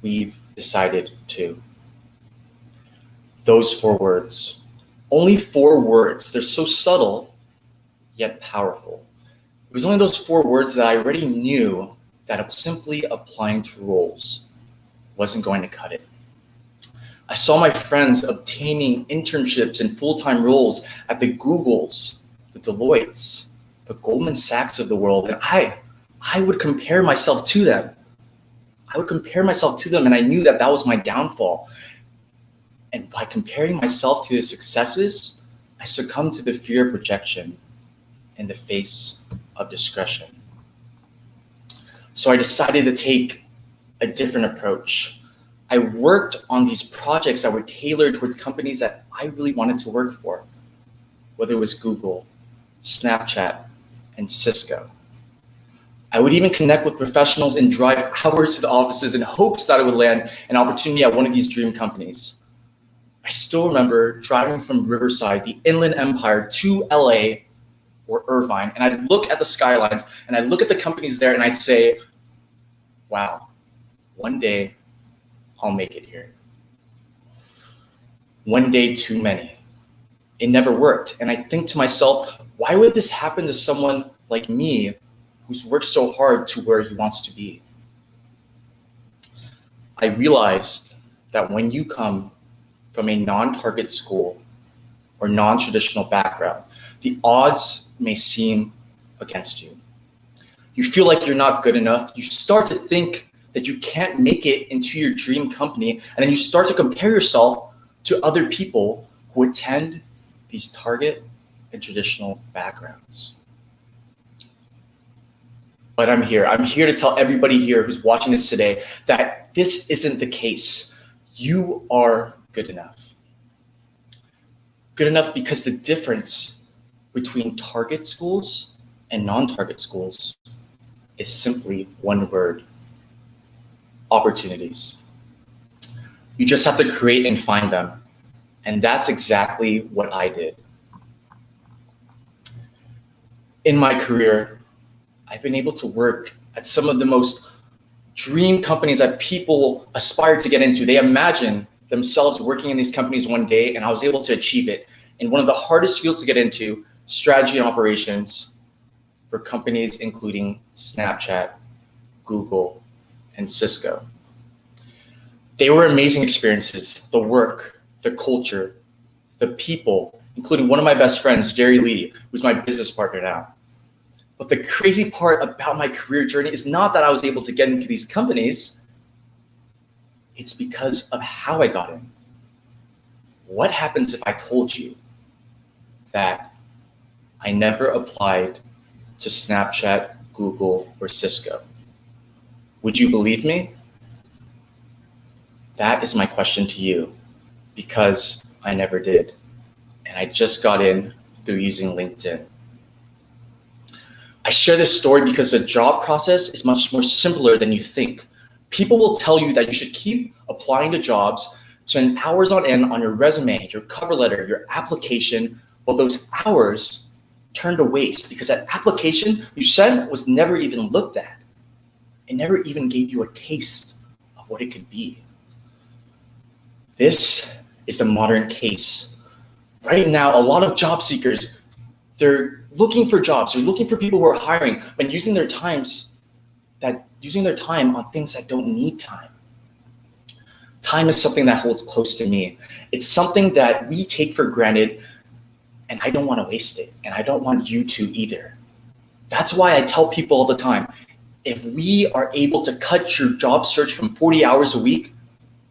we've decided to. Those 4 words, only 4 words. They're so subtle, yet powerful. It was only those 4 words that I already knew that simply applying to roles wasn't going to cut it. I saw my friends obtaining internships and full-time roles at the Googles, the Deloittes, the Goldman Sachs of the world, and I would compare myself to them. And I knew that was my downfall. And by comparing myself to the successes, I succumbed to the fear of rejection in the face of discretion. So I decided to take a different approach. I worked on these projects that were tailored towards companies that I really wanted to work for, whether it was Google, Snapchat, and Cisco. I would even connect with professionals and drive hours to the offices in hopes that I would land an opportunity at one of these dream companies. I still remember driving from Riverside, the Inland Empire, to LA or Irvine, and I'd look at the skylines and I'd look at the companies there and I'd say, wow, one day I'll make it here. One day too many. It never worked. And I think to myself, why would this happen to someone like me who's worked so hard to where he wants to be? I realized that when you come from a non-target school or non-traditional background, the odds may seem against you. You feel like you're not good enough. You start to think that you can't make it into your dream company, and then you start to compare yourself to other people who attend these target and traditional backgrounds. But I'm here to tell everybody here who's watching this today that this isn't the case. You are good enough. Good enough because the difference between target schools and non-target schools is simply one word: opportunities. You just have to create and find them. And that's exactly what I did. In my career, I've been able to work at some of the most dream companies that people aspire to get into. They imagine themselves working in these companies one day, and I was able to achieve it in one of the hardest fields to get into, strategy and operations, for companies including Snapchat, Google, and Cisco. They were amazing experiences. The work, the culture, the people, including one of my best friends, Jerry Lee, who's my business partner now. But the crazy part about my career journey is not that I was able to get into these companies. It's because of how I got in. What happens if I told you that I never applied to Snapchat, Google, or Cisco? Would you believe me? That is my question to you, because I never did. And I just got in through using LinkedIn. I share this story because the job process is much more simpler than you think. People will tell you that you should keep applying to jobs, spend hours on end on your resume, your cover letter, your application, well, those hours turn to waste because that application you sent was never even looked at. It never even gave you a taste of what it could be. This is the modern case. Right now, a lot of job seekers, they're looking for jobs, they're looking for people who are hiring, but using their time on things that don't need time. Time is something that holds close to me. It's something that we take for granted, and I don't want to waste it, and I don't want you to either. That's why I tell people all the time, if we are able to cut your job search from 40 hours a week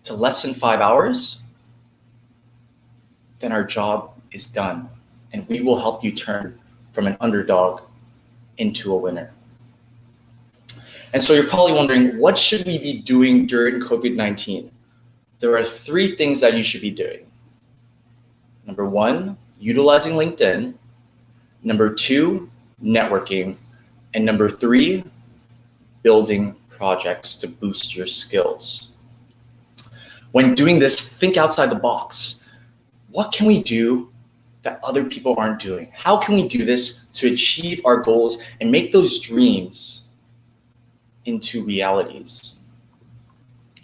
to less than 5 hours, then our job is done, and we will help you turn from an underdog into a winner. And so you're probably wondering, what should we be doing during COVID-19? There are 3 things that you should be doing. Number 1, utilizing LinkedIn. Number 2, networking. And number 3, building projects to boost your skills. When doing this, think outside the box. What can we do that other people aren't doing? How can we do this to achieve our goals and make those dreams into realities?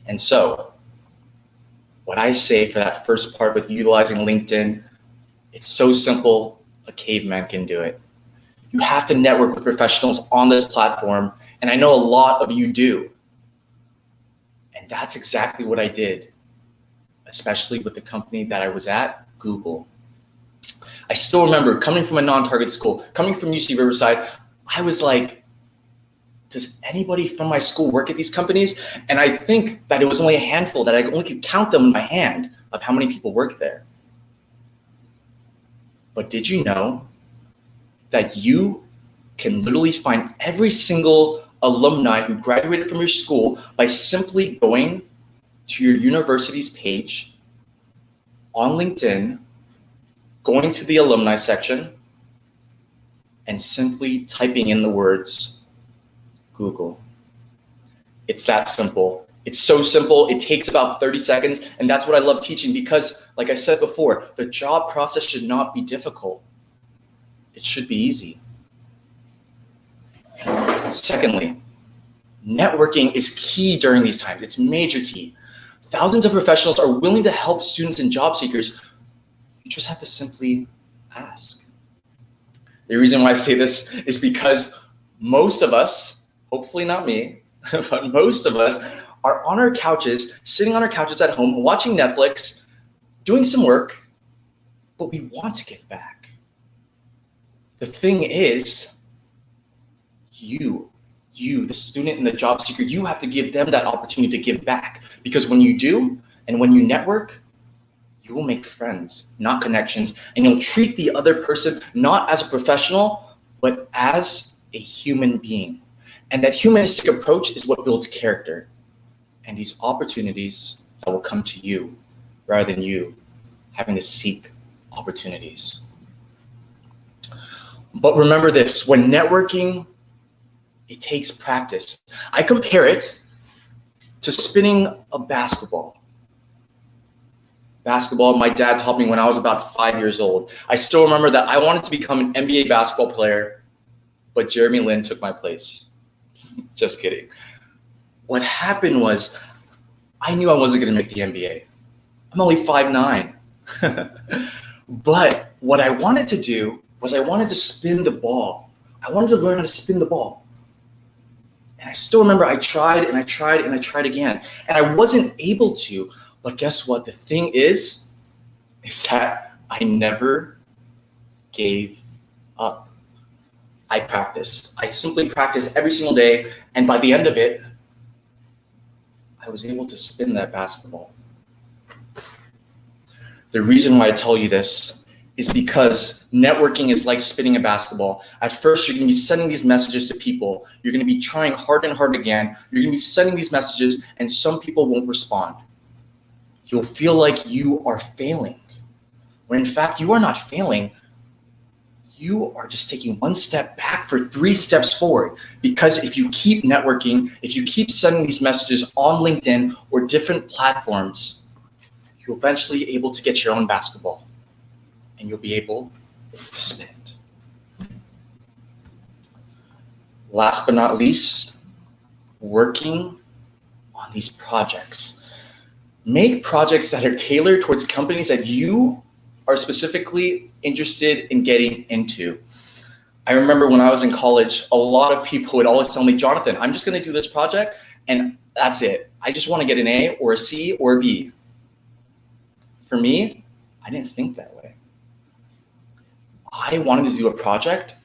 And so, what I say for that first part with utilizing LinkedIn, it's so simple, a caveman can do it. You have to network with professionals on this platform, and I know a lot of you do. And that's exactly what I did, especially with the company that I was at, Google. I still remember coming from a non-target school, coming from UC Riverside, I was like, does anybody from my school work at these companies? And I think that it was only a handful, that I only could count them in my hand of how many people work there. But did you know that you can literally find every single alumni who graduated from your school by simply going to your university's page on LinkedIn, going to the alumni section, and simply typing in the words Google. It's that simple. It's so simple. It takes about 30 seconds. And that's what I love teaching because, like I said before, the job process should not be difficult. It should be easy. Secondly, networking is key during these times. It's major key. Thousands of professionals are willing to help students and job seekers. You just have to simply ask. The reason why I say this is because most of us, hopefully not me, but most of us are on our couches, sitting on our couches at home, watching Netflix, doing some work, but we want to give back. The thing is, you, the student and the job seeker, you have to give them that opportunity to give back. Because when you do, and when you network, you will make friends, not connections, and you'll treat the other person not as a professional, but as a human being. And that humanistic approach is what builds character. And these opportunities that will come to you rather than you having to seek opportunities. But remember this, when networking, it takes practice. I compare it to spinning a basketball. Basketball, my dad taught me when I was about 5 years old. I still remember that I wanted to become an NBA basketball player, but Jeremy Lin took my place. Just kidding. What happened was, I knew I wasn't gonna make the NBA. I'm only 5'9". But what I wanted to do was I wanted to spin the ball. I wanted to learn how to spin the ball. And I still remember I tried and I tried and I tried again. And I wasn't able to. But guess what? The thing is that I never gave up. I practiced. I simply practiced every single day. And by the end of it, I was able to spin that basketball. The reason why I tell you this is because networking is like spinning a basketball. At first, you're going to be sending these messages to people. You're going to be trying hard and hard again. You're going to be sending these messages, and some people won't respond. You'll feel like you are failing, when in fact, you are not failing. You are just taking one step back for 3 steps forward. Because if you keep networking, if you keep sending these messages on LinkedIn or different platforms, you'll eventually be able to get your own basketball. And you'll be able to spin it. Last but not least, working on these projects. Make projects that are tailored towards companies that you are specifically interested in getting into. I remember when I was in college, a lot of people would always tell me, Jonathan, I'm just going to do this project and that's it. I just want to get an A or a C or a B. For me, I didn't think that way. I wanted to do a project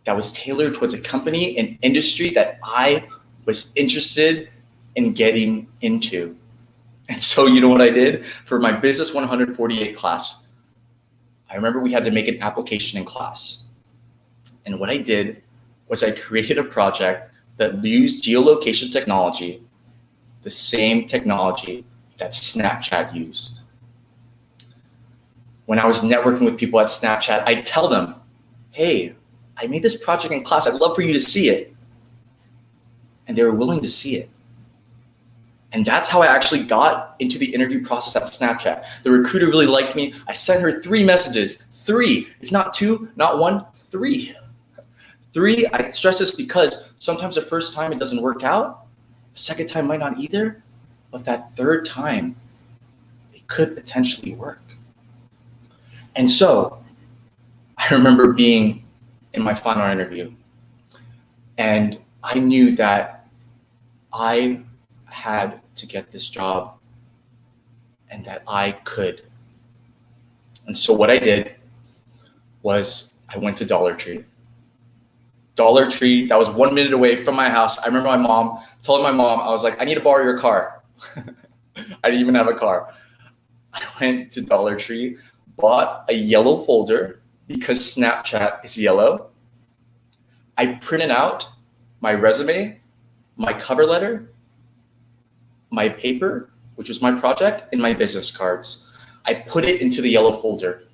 that was tailored towards a company and industry that I was interested in getting into. And so you know what I did? For my Business 148 class, I remember we had to make an application in class. And what I did was I created a project that used geolocation technology, the same technology that Snapchat used. When I was networking with people at Snapchat, I'd tell them, hey, I made this project in class. I'd love for you to see it. And they were willing to see it. And that's how I actually got into the interview process at Snapchat. The recruiter really liked me. I sent her 3 messages. 3. It's not 2, not 1, 3. 3, I stress this because sometimes the first time it doesn't work out. The second time might not either. But that third time, it could potentially work. And so I remember being in my final interview, and I knew that I had to get this job and that I could. And so what I did was I went to Dollar Tree. Dollar Tree, that was 1 minute away from my house. I remember telling my mom, I was like, I need to borrow your car. I didn't even have a car. I went to Dollar Tree, bought a yellow folder because Snapchat is yellow. I printed out my resume, my cover letter, my paper, which was my project, and my business cards. I put it into the yellow folder.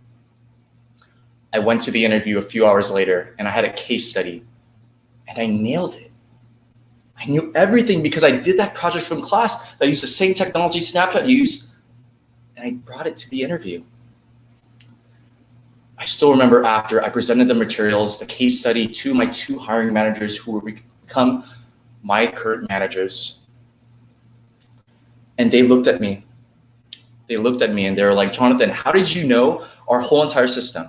I went to the interview a few hours later and I had a case study and I nailed it. I knew everything because I did that project from class that used the same technology Snapchat used, and I brought it to the interview. I still remember after I presented the materials, the case study to my 2 hiring managers who would become my current managers. And they looked at me. They looked at me and they were like, Jonathan, how did you know our whole entire system?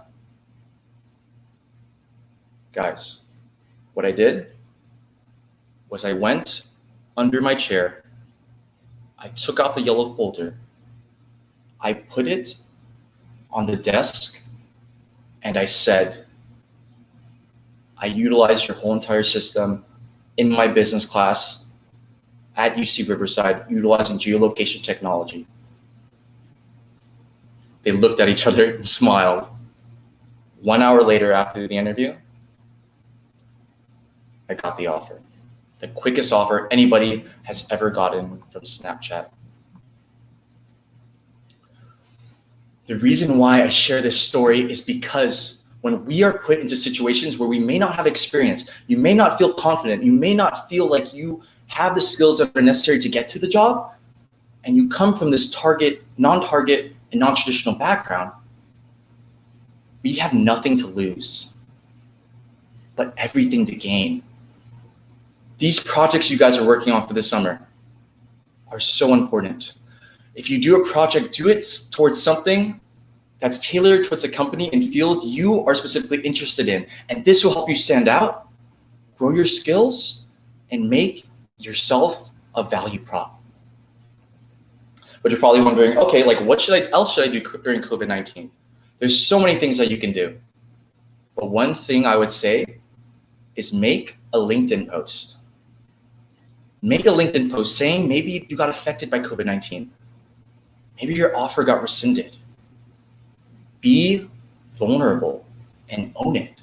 Guys, what I did was I went under my chair. I took out the yellow folder. I put it on the desk and I said, I utilized your whole entire system in my business class at UC Riverside, utilizing geolocation technology. They looked at each other and smiled. 1 hour later after the interview, I got the offer. The quickest offer anybody has ever gotten from Snapchat. The reason why I share this story is because when we are put into situations where we may not have experience, you may not feel confident, you may not feel like you have the skills that are necessary to get to the job, and you come from this non-target, and non-traditional background, we have nothing to lose, but everything to gain. These projects you guys are working on for the summer are so important. If you do a project, do it towards something that's tailored towards a company and field you are specifically interested in. And this will help you stand out, grow your skills, and make yourself a value prop. But you're probably wondering, okay, like what else should I do during COVID-19? There's so many things that you can do. But one thing I would say is make a LinkedIn post. Make a LinkedIn post saying maybe you got affected by COVID-19. Maybe your offer got rescinded. Be vulnerable and own it.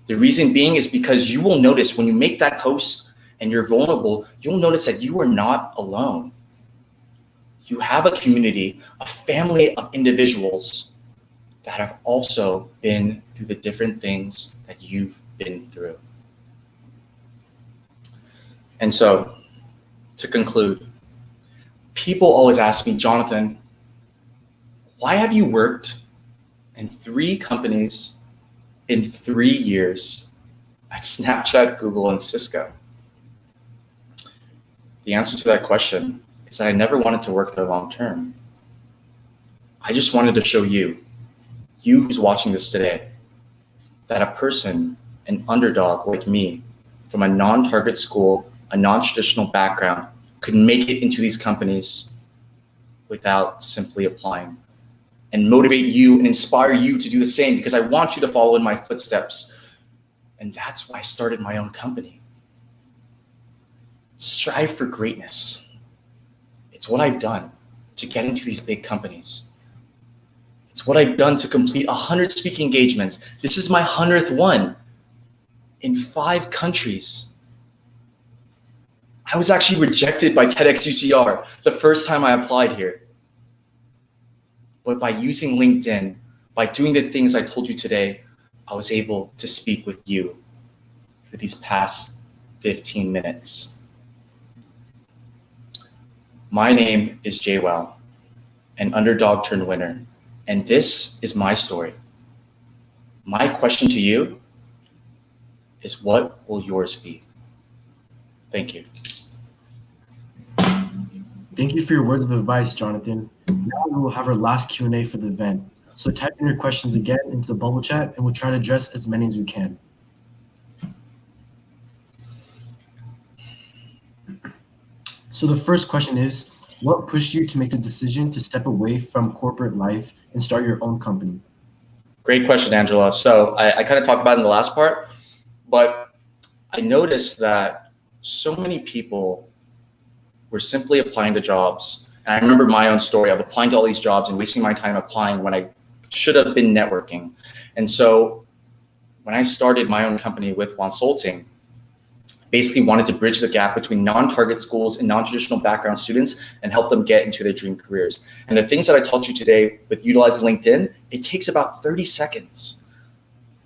The reason being is because you will notice when you make that post and you're vulnerable, you'll notice that you are not alone. You have a community, a family of individuals that have also been through the different things that you've been through. And so, to conclude, people always ask me, Jonathan, why have you worked in 3 companies in 3 years at Snapchat, Google, and Cisco? The answer to that question is that I never wanted to work there long term. I just wanted to show you who's watching this today, that a person, an underdog like me, from a non-target school, a non-traditional background, could make it into these companies without simply applying, and motivate you and inspire you to do the same, because I want you to follow in my footsteps. And that's why I started my own company. Strive for greatness. It's what I've done to get into these big companies. It's what I've done to complete 100 speaking engagements. This is my 100th one in 5 countries. I was actually rejected by TEDxUCR the first time I applied here. But by using LinkedIn, by doing the things I told you today, I was able to speak with you for these past 15 minutes. My name is Jaywell, an underdog turned winner, and this is my story. My question to you is, what will yours be? Thank you. Thank you for your words of advice, Jonathan. Now we will have our last Q&A for the event. So type in your questions again into the bubble chat, and we'll try to address as many as we can. So the first question is, what pushed you to make the decision to step away from corporate life and start your own company? Great question, Angela. So I kind of talked about it in the last part, but I noticed that so many people were simply applying to jobs. And I remember my own story of applying to all these jobs and wasting my time applying when I should have been networking. And so when I started my own company with Consulting, basically wanted to bridge the gap between non-target schools and non-traditional background students and help them get into their dream careers. And the things that I taught you today with utilizing LinkedIn, it takes about 30 seconds.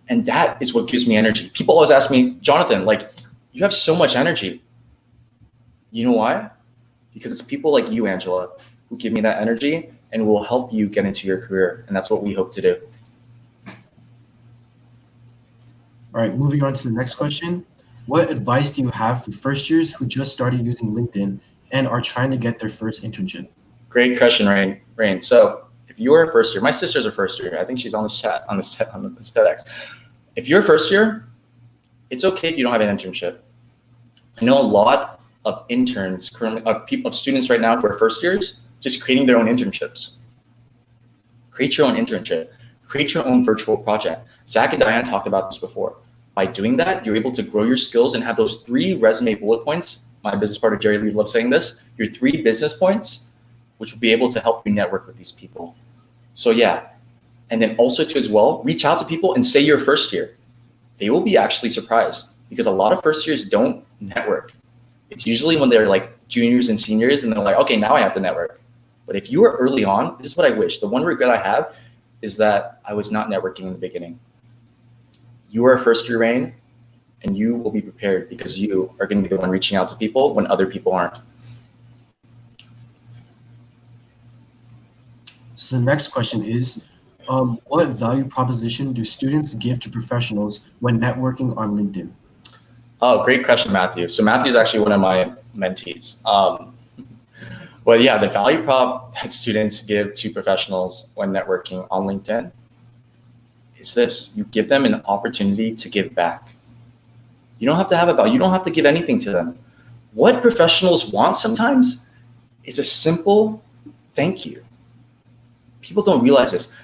And that is what gives me energy. People always ask me, Jonathan, like, you have so much energy. You know why? Because it's people like you, Angela, who give me that energy and will help you get into your career. And that's what we hope to do. All right, moving on to the next question. What advice do you have for first years who just started using LinkedIn and are trying to get their first internship? Great question, Rain. So if you are a first year, my sister's a first year. I think she's on this TEDx. If you're a first year, it's okay if you don't have an internship. I know a lot of interns currently, of students right now who are first years, just creating their own internships. Create your own internship. Create your own virtual project. Zach and Diane talked about this before. By doing that, you're able to grow your skills and have those 3 resume bullet points. My business partner, Jerry Lee, loves saying this. Your 3 business points, which will be able to help you network with these people. So yeah, and then also to as well, reach out to people and say you're first year. They will be actually surprised because a lot of first years don't network. It's usually when they're like juniors and seniors and they're like, okay, now I have to network. But if you were early on, this is what I wish. The one regret I have is that I was not networking in the beginning. You are a first year, Rain, and you will be prepared because you are going to be the one reaching out to people when other people aren't. So the next question is, what value proposition do students give to professionals when networking on LinkedIn? Oh, great question, Matthew. So Matthew is actually one of my mentees. But yeah, the value prop that students give to professionals when networking on LinkedIn is this: you give them an opportunity to give back. You don't have to have a value. You don't have to give anything to them. What professionals want sometimes is a simple thank you. People don't realize this.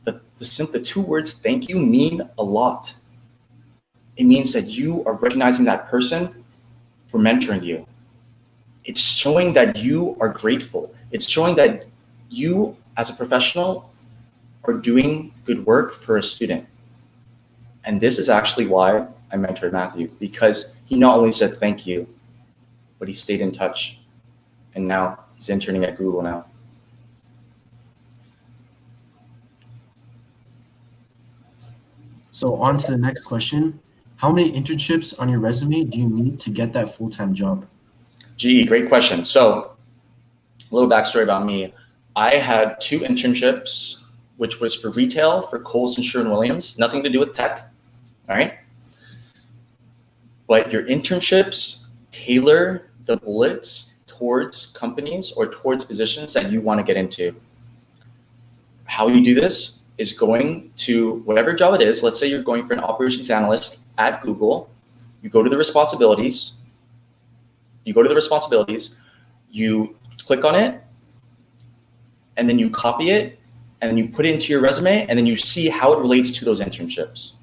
The two words thank you mean a lot. It means that you are recognizing that person for mentoring you. It's showing that you are grateful. It's showing that you as a professional are doing good work for a student. And this is actually why I mentored Matthew, because he not only said thank you, but he stayed in touch. And now he's interning at Google now. So on to the next question. How many internships on your resume do you need to get that full-time job? Gee, great question. So a little backstory about me. I had 2 internships, which was for retail for Kohl's and Sherwin-Williams, nothing to do with tech, all right? But your internships tailor the bullets towards companies or towards positions that you want to get into. How you do this is going to whatever job it is. Let's say you're going for an operations analyst at Google. You go to the responsibilities. You click on it, and then you copy it, and then you put it into your resume, and then you see how it relates to those internships.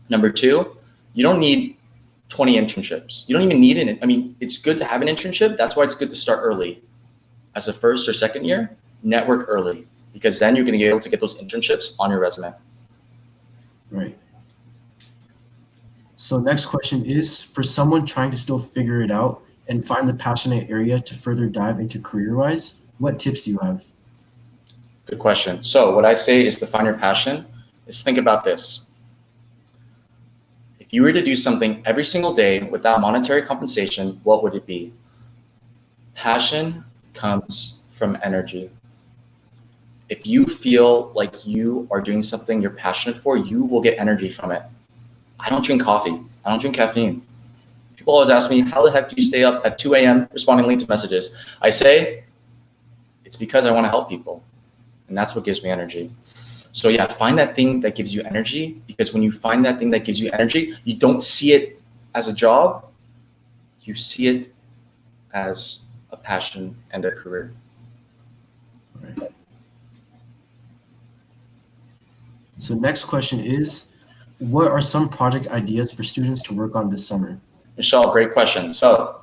Number 2, you don't need 20 internships. You don't even need it. I mean, it's good to have an internship. That's why it's good to start early. As a first or second year, network early, because then you're going to be able to get those internships on your resume. Right. So next question is, for someone trying to still figure it out and find the passionate area to further dive into career-wise, what tips do you have? Good question. So what I say is to find your passion is think about this. If you were to do something every single day without monetary compensation, what would it be? Passion comes from energy. If you feel like you are doing something you're passionate for, you will get energy from it. I don't drink coffee. I don't drink caffeine. People always ask me, how the heck do you stay up at 2 a.m. responding late to messages? I say, it's because I want to help people. And that's what gives me energy. So yeah, find that thing that gives you energy, because when you find that thing that gives you energy, you don't see it as a job. You see it as a passion and a career. Right. So next question is, what are some project ideas for students to work on this summer? Michelle, great question. So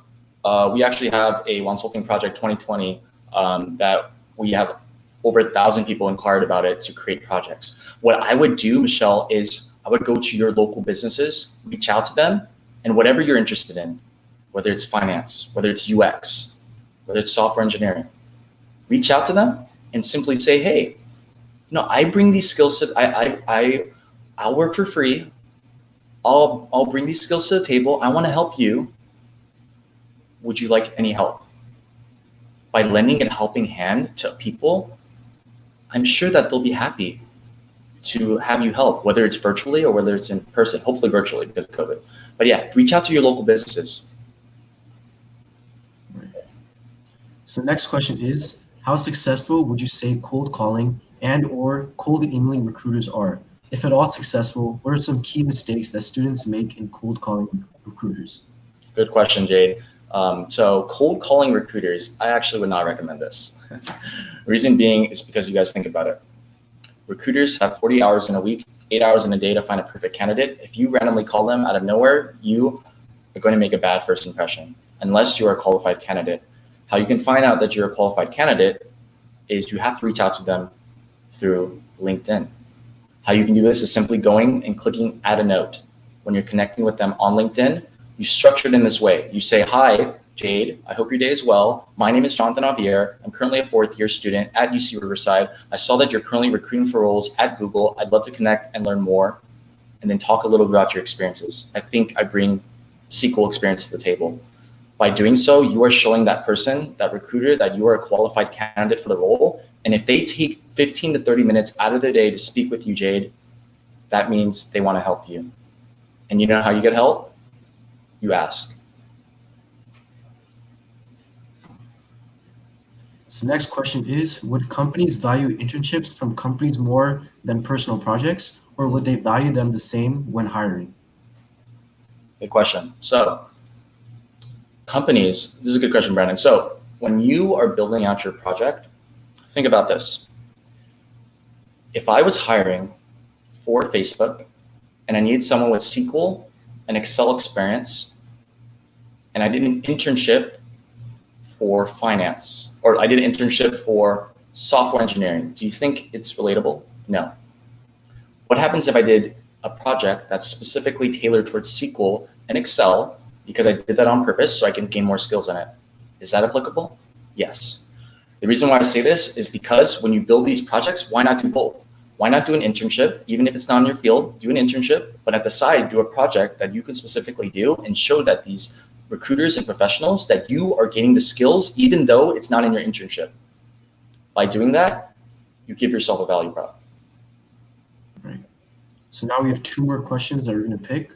we actually have a Consulting Project 2020 that we have over 1,000 people inquired about it to create projects. What I would do, Michelle, is I would go to your local businesses, reach out to them, and whatever you're interested in, whether it's finance, whether it's UX, whether it's software engineering, reach out to them and simply say, hey, I bring these skills to, I'll work for free. I'll bring these skills to the table. I want to help you. Would you like any help? By lending a helping hand to people, I'm sure that they'll be happy to have you help, whether it's virtually or whether it's in person, hopefully virtually because of COVID. But yeah, reach out to your local businesses. So next question is, how successful would you say cold calling and or cold emailing recruiters are? If at all successful, what are some key mistakes that students make in cold calling recruiters? Good question, Jade. So cold calling recruiters, I actually would not recommend this. Reason being is because you guys think about it. Recruiters have 40 hours in a week, 8 hours in a day to find a perfect candidate. If you randomly call them out of nowhere, you are going to make a bad first impression unless you are a qualified candidate. How you can find out that you're a qualified candidate is you have to reach out to them through LinkedIn. How you can do this is simply going and clicking add a note. When you're connecting with them on LinkedIn, you structure it in this way. You say, hi, Jade, I hope your day is well. My name is Jonathan Javier. I'm currently a 4th year student at UC Riverside. I saw that you're currently recruiting for roles at Google. I'd love to connect and learn more, and then talk a little bit about your experiences. I think I bring SQL experience to the table. By doing so, you are showing that person, that recruiter, that you are a qualified candidate for the role. And if they take 15 to 30 minutes out of their day to speak with you, Jade, that means they want to help you. And you know how you get help? You ask. So next question is, would companies value internships from companies more than personal projects, or would they value them the same when hiring? Good question. So companies, this is a good question, Brandon. So when you are building out your project, think about this. If I was hiring for Facebook and I need someone with SQL and Excel experience, and I did an internship for finance, or I did an internship for software engineering, do you think it's relatable? No. What happens if I did a project that's specifically tailored towards SQL and Excel because I did that on purpose so I can gain more skills in it? Is that applicable? Yes. The reason why I say this is because when you build these projects, why not do both? Why not do an internship, even if it's not in your field, do an internship, but at the side, do a project that you can specifically do and show that these recruiters and professionals that you are gaining the skills, even though it's not in your internship. By doing that, you give yourself a value prop. Right. So now we have 2 more questions that we're going to pick.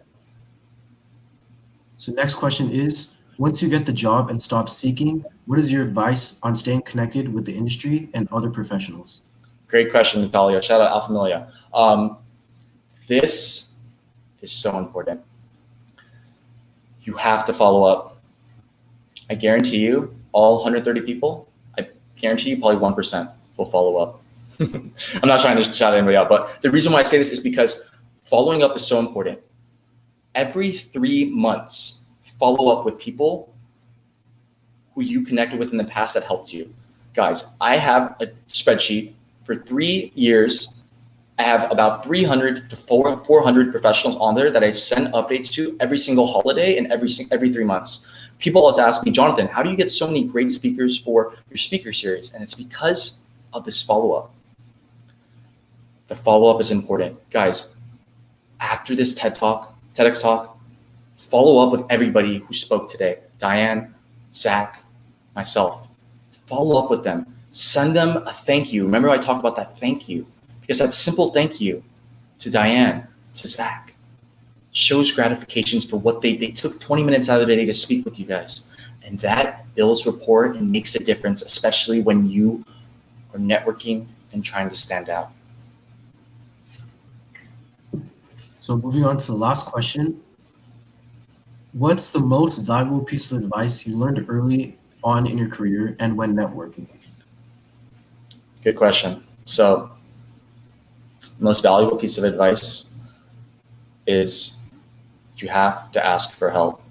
So next question is, once you get the job and stop seeking, what is your advice on staying connected with the industry and other professionals? Great question, Natalia. Shout out Alpha This is so important. You have to follow up. I guarantee you, all 130 people, I guarantee you probably 1% will follow up. I'm not trying to shout anybody out, but the reason why I say this is because following up is so important. Every 3 months, follow up with people who you connected with in the past that helped you. Guys, I have a spreadsheet for 3 years. I have about 300 to 400 professionals on there that I send updates to every single holiday and every 3 months. People always ask me, Jonathan, how do you get so many great speakers for your speaker series? And it's because of this follow-up. The follow-up is important. Guys, after this TEDx talk, follow up with everybody who spoke today. Diane, Zach, myself. Follow up with them. Send them a thank you. Remember I talked about that thank you, because that simple thank you to Diane, to Zach, shows gratifications for what they took 20 minutes out of the day to speak with you guys. And that builds rapport and makes a difference, especially when you are networking and trying to stand out. So moving on to the last question. What's the most valuable piece of advice you learned early on in your career and when networking? Good question. So most valuable piece of advice is you have to ask for help,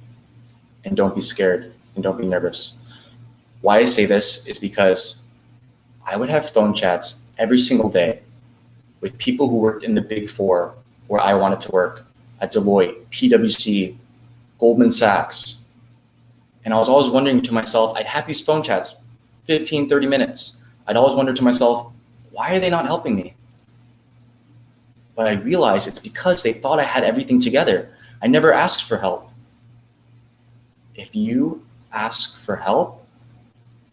and don't be scared and don't be nervous. Why I say this is because I would have phone chats every single day with people who worked in the Big Four where I wanted to work, at Deloitte, PwC, Goldman Sachs. And I was always wondering to myself, I'd have these phone chats, 15, 30 minutes. I'd always wonder to myself, why are they not helping me? But I realized it's because they thought I had everything together. I never asked for help. If you ask for help,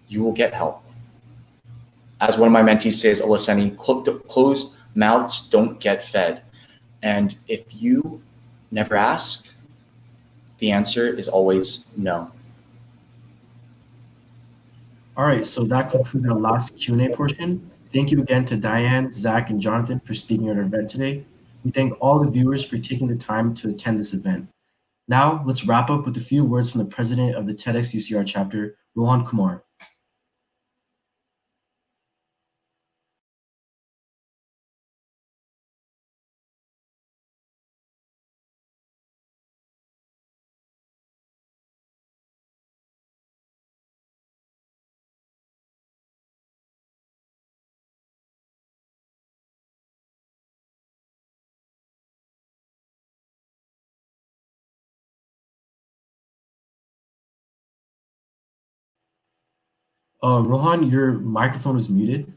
you will get help. As one of my mentees says, Olaseni, closed mouths don't get fed. And if you never ask, the answer is always no. All right, so that concludes our last Q&A portion. Thank you again to Diane, Zach, and Jonathan for speaking at our event today. We thank all the viewers for taking the time to attend this event. Now, let's wrap up with a few words from the president of the TEDxUCR chapter, Rohan Kumar. Rohan, your microphone is muted.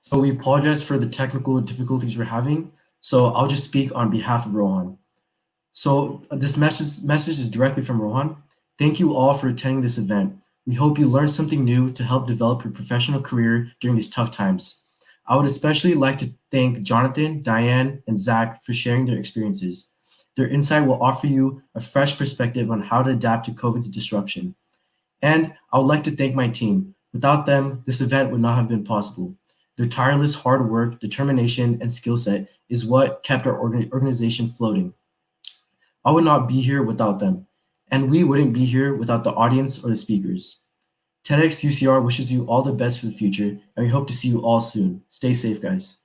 So we apologize for the technical difficulties we're having. So I'll just speak on behalf of Rohan. So this message is directly from Rohan. Thank you all for attending this event. We hope you learned something new to help develop your professional career during these tough times. I would especially like to thank Jonathan, Diane, and Zach for sharing their experiences. Their insight will offer you a fresh perspective on how to adapt to COVID's disruption. And I would like to thank my team. Without them, this event would not have been possible. Their tireless hard work, determination, and skill set is what kept our organization floating. I would not be here without them, and we wouldn't be here without the audience or the speakers. TEDxUCR wishes you all the best for the future, and we hope to see you all soon. Stay safe, guys.